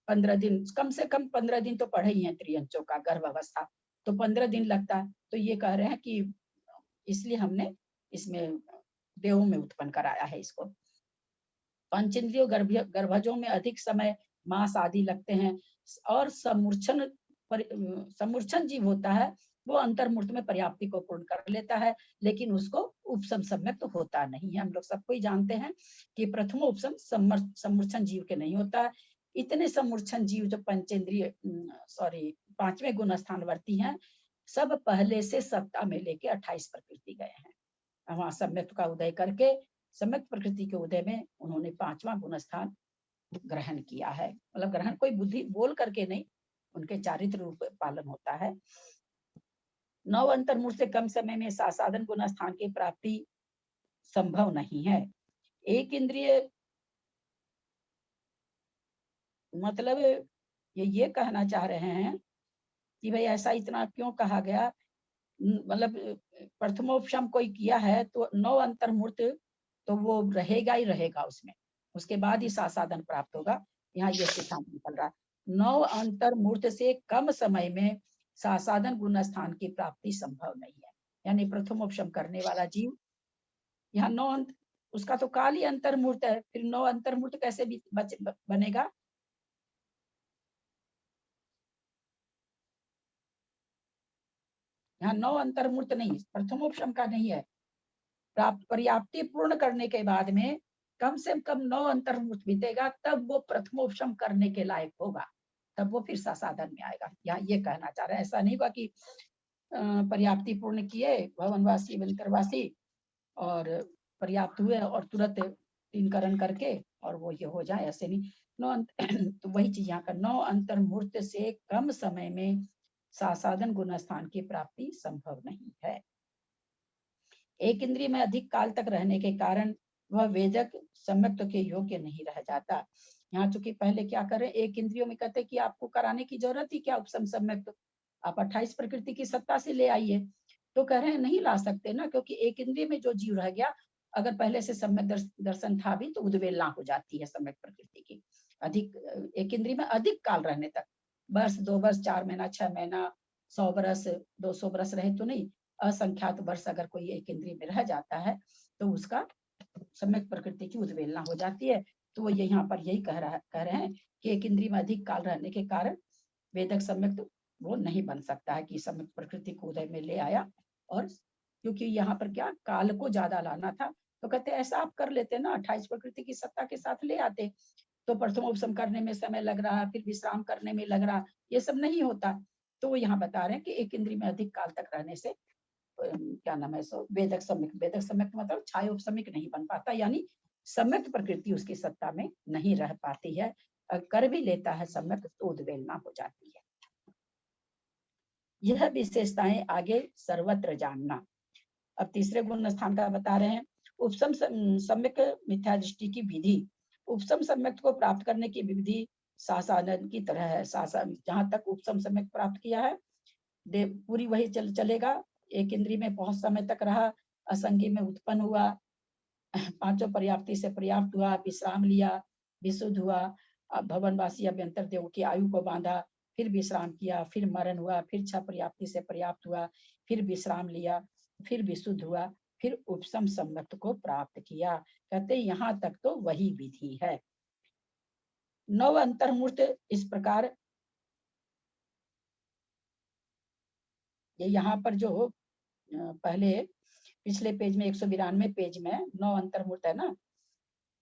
15 दिन, कम से कम 15 दिन तो पढ़े ही हैं त्रियंचों का गर्भ अवस्था, तो 15 दिन लगता। तो ये कह रहे हैं कि इसलिए हमने इसमें देवों में उत्पन्न कराया है इसको। पंचेंद्रियों गर्भजों में अधिक समय मास आदि लगते हैं, और समूर्छन जीव होता है वो अंतर्मूर्त में पर्याप्ति को पूर्ण कर लेता है, लेकिन उसको उपशम सम्यक्त होता नहीं है। हम लोग सबको ही जानते हैं कि प्रथम उपशम समूर्छन जीव के नहीं होता है। इतने समूर्छन जीव जो पंचेंद्रिय 5वें गुण स्थान वर्ती हैं, सब पहले से सत्ता में लेके 28 प्रकृति गए हैं। वहां सम्यक्त का उदय करके सम्यक्त प्रकृति के उदय में उन्होंने 5वां गुण स्थान ग्रहण किया है। मतलब ग्रहण कोई बुद्धि बोल करके नहीं, उनके चारित्र रूप पालन होता है। 9 अंतर्मूर्त से कम समय में सासाधन गुण स्थान की प्राप्ति संभव नहीं है। 1 इंद्रिय मतलब ये कहना चाह रहे हैं कि भाई ऐसा इतना क्यों कहा गया, मतलब प्रथमोपशम कोई किया है तो 9 अंतर्मूर्त तो वो रहेगा ही रहेगा उसमें, उसके बाद ही सासाधन प्राप्त होगा। यहाँ ये सिद्धांत निकल रहा है। 9 अंतर्मूर्त से कम समय में सासाधन गुण स्थान की प्राप्ति संभव नहीं है। यानी प्रथमोपशम करने वाला जीव यहाँ उसका तो काल ही अंतर्मूर्त है, फिर 9 अंतर्मूर्त कैसे भी बनेगा? यहाँ 9 अंतर्मूर्त नहीं, प्रथमोपशम का नहीं है। पर्याप्ति पूर्ण करने के बाद में कम से कम 9 अंतर्मूर्त बीतेगा, तब वो प्रथमोपशम करने के लायक होगा, तब वो फिर सासाधन में आएगा। यहाँ ये कहना चाह रहे हैं, ऐसा नहीं हुआ कि पर्याप्ति पूर्ण किए भवनवासी वंतरवासी और पर्याप्त हुए और तुरंत 3 करण करके और वो ये हो जाए, ऐसे नहीं। 9 तो वही चीज यहाँ का 9 अंतर्मूर्त से कम समय में सासाधन गुणस्थान की प्राप्ति संभव नहीं है। एक इंद्रिय में अधिक काल तक रहने के कारण वह वेदक सम्यक्त के योग्य नहीं रह जाता। यहाँ चूंकि पहले क्या करें, एक इंद्रियों में कहते कि आपको कराने की जरूरत ही क्या उपशम सम्यक्त, आप 28 प्रकृति की सत्ता से ले आइए, तो कह रहे हैं नहीं ला सकते ना, क्योंकि एक इंद्रिय में जो जीव रह गया, अगर पहले से सम्यक दर्शन था भी तो उद्वेलना हो जाती है सम्यक प्रकृति की। अधिक एक इंद्रिय में अधिक काल रहने तक, वर्ष 2 वर्ष 4 महीना 6 महीना 100 वर्ष 200 वर्ष रहे तो नहीं, असंख्यात वर्ष अगर कोई एक इंद्रिय में रह जाता है तो उसका सम्यक प्रकृति की उद्वेलना हो जाती है। तो वो यहाँ पर यही कह रहे हैं कि एक इंद्रिय में अधिक काल रहने के कारण वेदक सम्यक वो नहीं बन सकता है कि सम्यक प्रकृति को उदय में ले आया। और क्योंकि यहाँ पर क्या काल को ज्यादा लाना था, तो कहते ऐसा आप कर लेते ना, 28 प्रकृति की सत्ता के साथ ले आते, तो प्रथमोपशम करने में समय लग रहा, फिर विश्राम करने में लग रहा, ये सब नहीं होता। तो वो यहाँ बता रहे हैं कि एक इंद्रिय में अधिक काल तक रहने से क्या नाम है, सो वेदक सम्यक मतलब छायोपशमिक नहीं बन पाता, यानी सम्यक प्रकृति उसकी सत्ता में नहीं रह पाती है। कर भी लेता है सम्यक तो उद्वेलना हो जाती है। यह विशेषताएं आगे सर्वत्र जानना। अब तीसरे गुण स्थान का बता रहे हैं। उपशम सम्यक मिथ्या दृष्टि की विधि, उपशम सम्यक को प्राप्त करने की विधि सासाधन की तरह है। जहां तक उपशम सम्यक प्राप्त किया है पूरी वही चलेगा। एक इंद्रिय में बहुत समय तक रहा, असंगी में उत्पन्न हुआ, 5 पर्याप्ति से पर्याप्त हुआ, विश्राम लिया, विशुद्ध हुआ, भवनवासी अभ्यंतर देव की आयु को बांधा, फिर विश्राम किया, फिर मरण हुआ, फिर 6 पर्याप्ति से पर्याप्त हुआ, फिर विश्राम लिया, फिर विशुद्ध हुआ, फिर उपशम सम्यक्त को प्राप्त किया। कहते यहाँ तक तो वही विधि है। 9 अंतर्मूर्त इस प्रकार, ये यहाँ पर जो पहले पिछले पेज में 192 पेज में 9 अंतर्मूर्त है ना,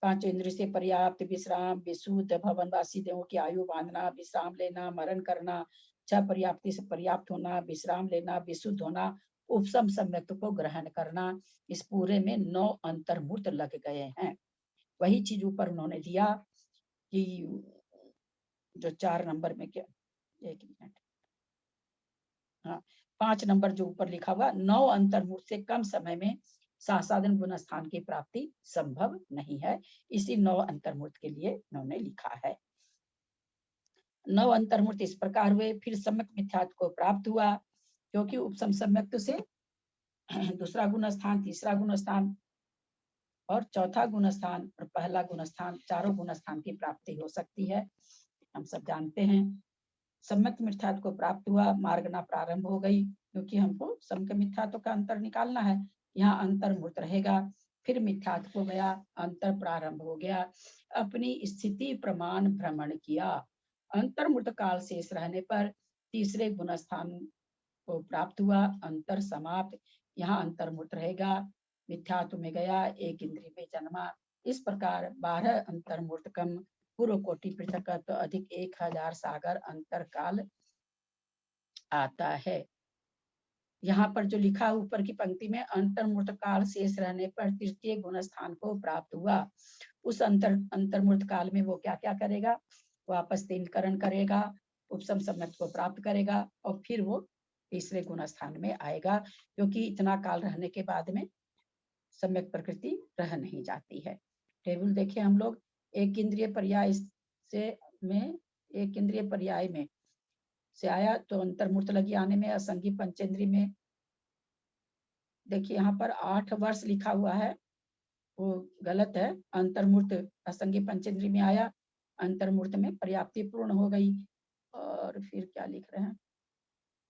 5 इंद्रिय से पर्याप्त, विश्राम, विशुद्ध, भवनवासी देवों की आयु बांधना, विश्राम लेना, मरण करना, 6 पर्याप्ति से पर्याप्त होना, विश्राम लेना, विशुद्ध होना, उपशम सम्यक्त को ग्रहण करना, इस पूरे में 9 अंतर्मूर्त लग गए हैं। वही चीज ऊपर उन्होंने दिया कि जो 4 नंबर में क्या, 1 मिनट, हाँ 5 नंबर जो ऊपर लिखा हुआ, 9 अंतर्मूर्त से कम समय में सासाधन गुण स्थान की प्राप्ति संभव नहीं है। इसी 9 अंतर्मूर्त के लिए उन्होंने लिखा है। 9 अंतर्मूर्त इस प्रकार हुए। फिर सम्यक मिथ्यात्व को प्राप्त हुआ, क्योंकि उपशम सम्यक्त से दूसरा गुण स्थान, तीसरा गुण स्थान और चौथा गुण स्थान और पहला गुण स्थान, चारों गुण स्थान की प्राप्ति हो सकती है, हम सब जानते हैं। सम्यक मिथ्यात्व को प्राप्त हुआ, मार्गना प्रारंभ हो गई, क्योंकि हमको सम्यक मिथ्यात्व का अंतर निकालना है। यहाँ अंतर्मूर्त रहेगा, फिर मिथ्यात्व हो गया, अंतर प्रारंभ हो गया, अपनी स्थिति प्रमाण भ्रमण किया। अंतर्मूर्त काल शेष रहने पर तीसरे गुण स्थान को प्राप्त हुआ, अंतर समाप्त, यहाँ अंतर्मूर्त रहेगा, मिथ्यात्व में गया, एक इंद्रिय में जन्मा। इस प्रकार 12 अंतर्मूर्त कम पूर्व कोटि पृथक तो अधिक 1000 सागर अंतर काल आता है। यहाँ पर जो लिखा ऊपर की पंक्ति में, अंतर्मूर्त काल शेष रहने पर तृतीय गुण स्थान को प्राप्त हुआ, उस अंतर्मूर्त काल में वो क्या क्या करेगा, वापस 3 करण करेगा, उपशम सम्यक को प्राप्त करेगा और फिर वो तीसरे गुण स्थान में आएगा, क्योंकि इतना काल रहने के बाद में सम्यक प्रकृति रह नहीं जाती है। टेबल देखिए हम लोग, एक इंद्रिय पर्याय में से आया तो अंतर्मूर्त लगी आने में, असंगी पंचेंद्रिय में देखिए यहाँ पर 8 वर्ष लिखा हुआ है, वो गलत है। अंतर्मूर्त असंगी पंचेंद्रिय में आया, अंतर्मूर्त में पर्याप्ति पूर्ण हो गई। और फिर क्या लिख रहे हैं,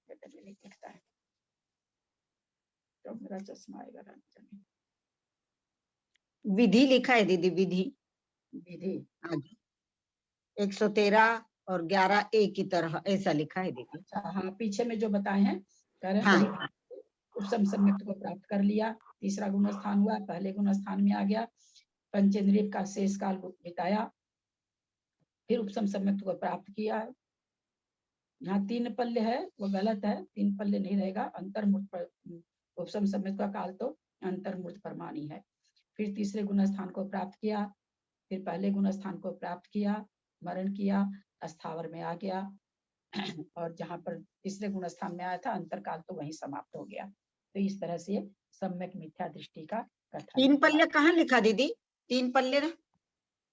दिखता है तो मेरा चश्मा आएगा। विधि लिखा है दीदी, विधि विधि। आगे 113 और 11 एक की तरह ऐसा लिखा है दीदी। अच्छा हाँ, पीछे में जो बताए हैं कह रहे हैं हाँ। वही उपसम सम्यक्त को प्राप्त कर लिया, तीसरा गुण स्थान हुआ, पहले गुण स्थान में आ गया, पंचेंद्रिय का शेष काल को बिताया, फिर उपसम सम्यक्त को प्राप्त किया। यहाँ 3 पल्ले है वो गलत है, 3 पल्ले नहीं रहेगा, अंतर्मूर्त उपसम सम्यक्त का काल तो अंतर्मूर्त परमानी है। फिर तीसरे गुण स्थान को प्राप्त किया, फिर पहले गुण स्थान को प्राप्त किया, मरण किया, अस्थावर में आ गया और जहाँ पर तीसरे गुण स्थान में आया था अंतरकाल तो वहीं समाप्त हो गया। तो इस तरह से सम्यक मिथ्या दृष्टि का कथन। 3 पल्ले कहाँ लिखा दीदी? 3 पल्ले ना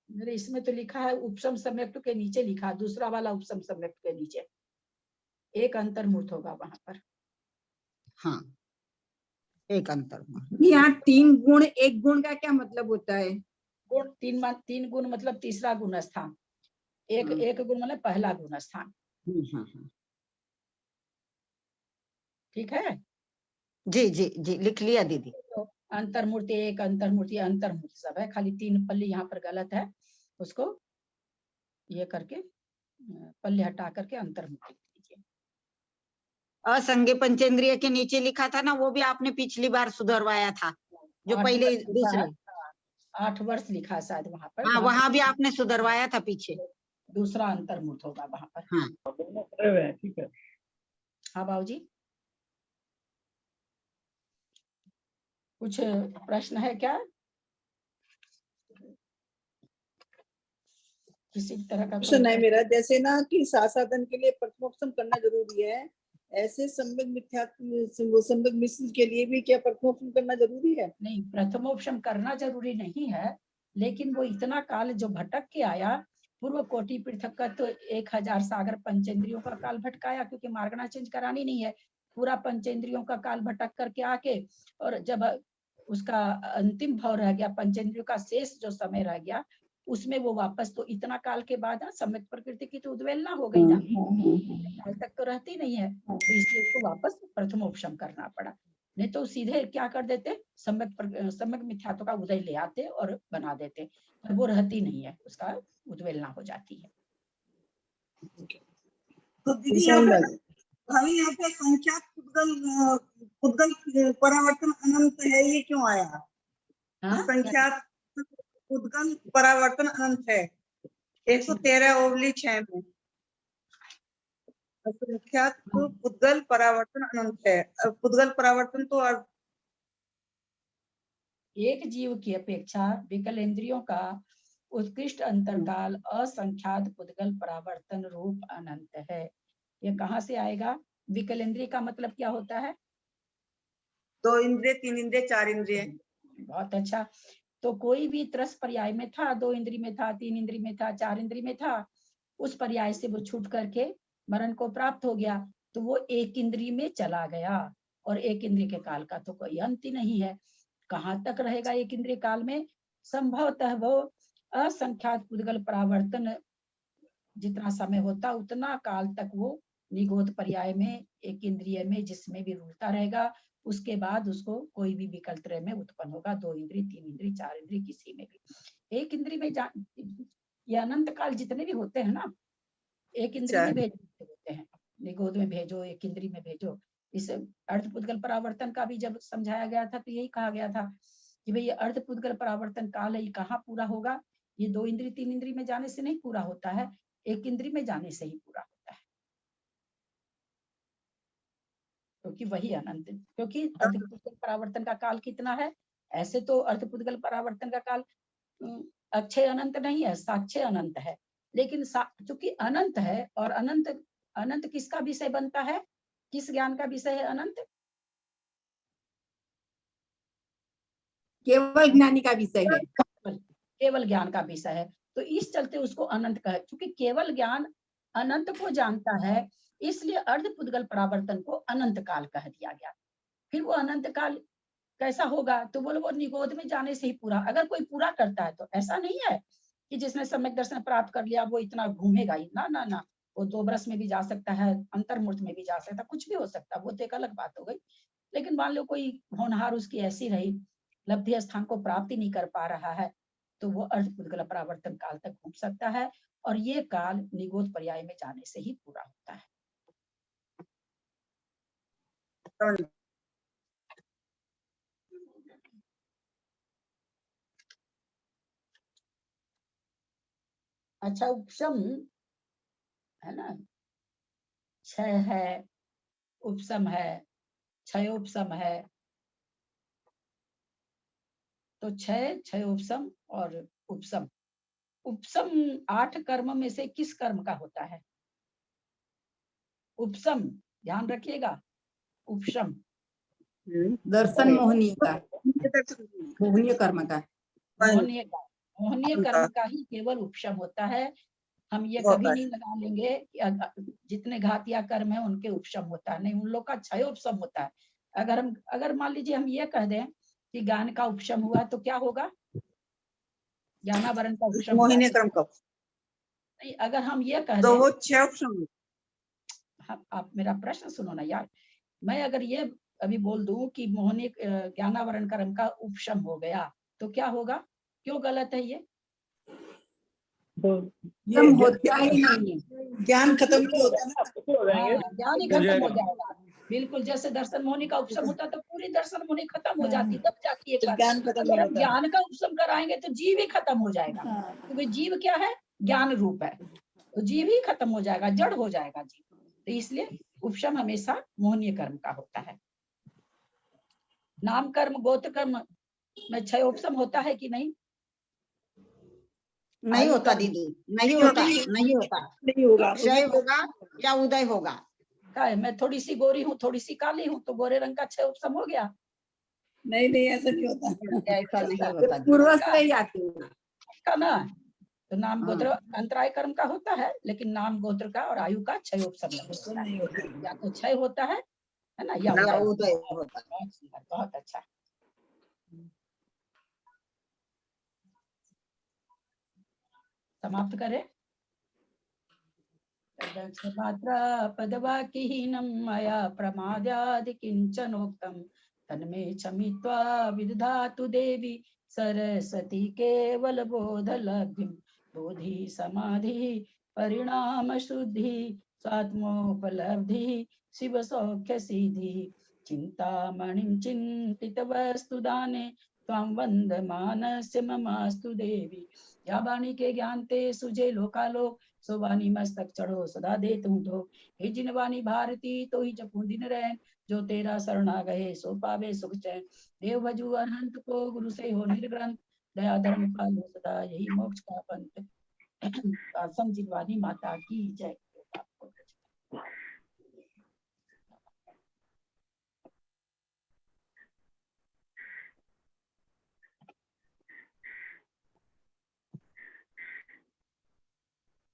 मेरे इसमें तो लिखा है उपसम सम्यक्त के नीचे लिखा, दूसरा वाला उपसम सम्यक्त के नीचे एक अंतर्मूर्त होगा वहां पर। हाँ, एक अंतर। यहाँ 3 गुण, 1 गुण का क्या मतलब होता है? गुण 3 गुण मतलब तीसरा गुण स्थान, एक गुण मतलब पहला गुण स्थान। ठीक है जी जी जी, लिख लिया दीदी। तो अंतर्मूर्ति एक, अंतर्मूर्ति अंतर्मूर्ति सब है, खाली 3 पल्ले यहाँ पर गलत है, उसको ये करके पल्ले हटा करके अंतर्मूर्ति कीजिए। असंज्ञ पंचेंद्रिय के नीचे लिखा था ना, वो भी आपने पिछली बार सुधरवाया था, जो पहले दूसरे 8 वर्ष लिखा है शायद वहां पर। हाँ, वहां भी आपने सुधरवाया था पीछे। दूसरा अंतर्मूर्त होगा वहां पर। हाँ ठीक है। हाँ बाबूजी, कुछ प्रश्न है क्या? किसी तरह का प्रश्न है मेरा, जैसे ना कि साधन के लिए प्रथमोपसम करना जरूरी है, ऐसे सम्यक मिथ्या सम्यक मिश्र के लिए भी क्या प्रथमोपसम करना जरूरी है? नहीं, प्रथमोपसम करना जरूरी नहीं है, लेकिन वो इतना काल जो भटक के आया, पूर्व कोटि पृथक का तो 1000 सागर पंचेंद्रियों का काल भटकाया, क्योंकि मार्गना चेंज करानी नहीं है, पूरा पंचेंद्रियों का काल भटक करके आके, और जब उसका अंतिम भाव रह गया, पंचेंद्रियों का शेष जो समय रह गया, उसमें वो वापस तो इतना काल के बाद सम्यक प्रकृति की तो उद्वेलना हो गई ना, काल तक तो रहती नहीं है, तो इसलिए उसको वापस प्रथमोपसम करना पड़ा। नहीं तो सीधे क्या कर देते, सम्यक मिथ्यात्व का उदय ले आते और बना देते, पर वो रहती नहीं है, उसका उद्वेलना हो जाती है। तो दीदी हमें यहाँ पे संख्या पुद्गल परावर्तन अनंत है, ये क्यों आया? संख्या पुद्गल परावर्तन अनंत है 113/6 में। संख्या पुद्गल परावर्तन अनंत है, पुद्गल परावर्तन तो एक जीव की अपेक्षा विकलेंद्रियों का उत्कृष्ट अंतरकाल असंख्यात पुद्गल परावर्तन रूप अनंत है। ये कहाँ से आएगा? विकलेंद्रिय का मतलब क्या होता है? 2 इंद्रिय, 3 इंद्रिय, 4 इंद्रिय। बहुत अच्छा, तो कोई भी त्रस पर्याय में था, 2 इंद्रिय में था, 3 इंद्रिय में था, 4 इंद्रिय में था, उस पर्याय से वो छूट करके मरण को प्राप्त हो गया, तो वो एक इंद्रिय में चला गया, और एक इंद्रिय के काल का तो कोई अंत ही नहीं है। कहाँ तक रहेगा एक इंद्रिय काल में? संभवतः वो असंख्यात पुद्गल परावर्तन जितना समय होता उतना काल तक वो निगोद पर्याय में, एक इंद्रिय में जिसमें भी रुलता रहेगा, उसके बाद उसको कोई भी विकल्प त्रय में उत्पन्न होगा, 2 इंद्रिय, 3 इंद्रिय, 4 इंद्रिय, किसी में भी। एक इंद्रिय में ये अनंत काल जितने भी होते हैं ना, एक इंद्रिय में भेजते होते हैं, निगोद में भेजो, एक इंद्रिय में भेजो। इस अर्धपुद्गल परावर्तन का भी जब समझाया गया था तो यही कहा गया था कि भाई ये अर्धपुद्गल परावर्तन काल है, ये कहाँ पूरा होगा? ये 2 इंद्रिय, 3 इंद्रिय में जाने से नहीं पूरा होता है, एक इंद्रिय में जाने से ही पूरा होता है, क्योंकि वही अनंत, क्योंकि अर्धपुद्गल परावर्तन का काल कितना है? ऐसे तो अर्धपुद्गल परावर्तन का काल अक्षय अनंत नहीं है, साक्षय अनंत है, लेकिन चूंकि अनंत है, और अनंत अनंत किसका विषय बनता है? किस ज्ञान का विषय है अनंत? केवल ज्ञानी का विषय है, केवल ज्ञान का विषय है, तो इस चलते उसको अनंत कहे, क्योंकि केवल ज्ञान अनंत को जानता है, इसलिए अर्धपुद्गल परावर्तन को अनंत काल कह दिया गया। फिर वो अनंत काल कैसा होगा? तो बोलो वो निगोद में जाने से ही पूरा, अगर कोई पूरा करता है तो ऐसा नहीं है कि जिसने सम्यक दर्शन प्राप्त कर लिया वो इतना घूमेगा ही, ना ना ना, वो 2 वर्ष में भी जा सकता है, अंतर्मूर्त में भी जा सकता है, कुछ भी हो सकता है, वो तो एक अलग बात हो गई। लेकिन मान लो कोई होनहार उसकी ऐसी रही लब्धि स्थान को प्राप्त ही नहीं कर पा रहा है, तो वो अर्धपुद्गल परावर्तन काल तक घूम सकता है, और ये काल निगोद पर्याय में जाने से ही पूरा होता है। अच्छा, उपशम है ना, क्षय है, उपशम है, क्षयोपशम है, तो क्षय, क्षयोपशम और उपशम। उपशम 8 कर्म में से किस कर्म का होता है? उपशम, ध्यान रखिएगा, उपशम दर्शन मोहनीय का, मोहनीय कर्म का, मोहनीय कर्म का ही केवल उपशम होता है। हम ये कभी नहीं लगा लेंगे कि जितने घातिया कर्म है उनके उपशम होता है, नहीं, उन लोग का क्षयोपशम होता है। अगर मान लीजिए हम ये कह दें कि ज्ञान का उपशम हुआ तो क्या होगा? ज्ञानावरण का उपशम हुआ मोहिनी तो कर्म का नहीं, अगर हम ये कह तो दें, वो 6 ऑप्शन। आप मेरा प्रश्न सुनो ना यार, मैं अगर ये अभी बोल दूं कि मोहनी ज्ञानावरण कर्म का उपशम हो गया तो क्या होगा? क्यों गलत है ये? ये होता ही नहीं है, ज्ञान खत्म नहीं होता ना, हो जाएंगे। ज्ञान ही खत्म हो जाएगा। बिल्कुल, जैसे दर्शन मोहनी का उपशम होता तो पूरी दर्शन मोहनी खत्म हो जाती, तब जाके ये कर। ज्ञान खत्म नहीं अगर हम होता। ज्ञान का उपशम कराएंगे तो जीव ही खत्म हो जाएगा, हाँ। क्योंकि जीव क्या है? ज्ञान रूप है, तो जीव ही खत्म हो जाएगा, जड़ हो जाएगा जीव। तो इसलिए उपशम हमेशा मोहनीय कर्म का होता है। नाम कर्म, गोत्र कर्म में क्षय उपशम होता है कि नहीं? नहीं होता दीदी, नहीं होता, नहीं होता, नहीं होगा, क्षय होगा या उदय होगा। क्या है, मैं थोड़ी सी गोरी हूँ, थोड़ी सी काली हूँ, तो गोरे रंग का क्षय उपशम हो गया? नहीं नहीं, ऐसा नहीं होता। ऐसा नहीं होता, पूर्व से ही आते हैं। का ना, तो नाम हाँ। गोत्र अंतराय कर्म का होता है, लेकिन नाम गोत्र का और आयु का क्षय उपशम नहीं होता नहीं है। होता। या तो क्षय होता है ना, या या उदय उदय होता है। होता है। बहुत सुंदर, बहुत अच्छा। समाप्त करें। मात्रा पदवाक्यहीनं मया प्रमाद्यादि किंचनोक्तम् तन्मे क्षमित्वा विदधातु देवी सरस्वती केवल बोधलब्धिं। बोधि समाधि परिणाम शुद्धि स्वात्मोपलब्धि शिव सौख्य सिद्धि। चिंतामणिं चिंतित वस्तु दाने त्वां वंदमानस्य ममास्तु देवी। या वाणी के ज्ञान ते सुझे लोकालोक, सो वाणी मस्तक चढ़ो सदा दे तू धो। हे जिन वाणी भारती तो ही जपू दिन रैन, जो तेरा शरणा गए सो पावे सुख चैन। देव भजू अरहंत को गुरु से हो निर्ग्रंथ, दया धर्म पालो सदा यही मोक्ष का पंथ। समझी वाणी माता की जय।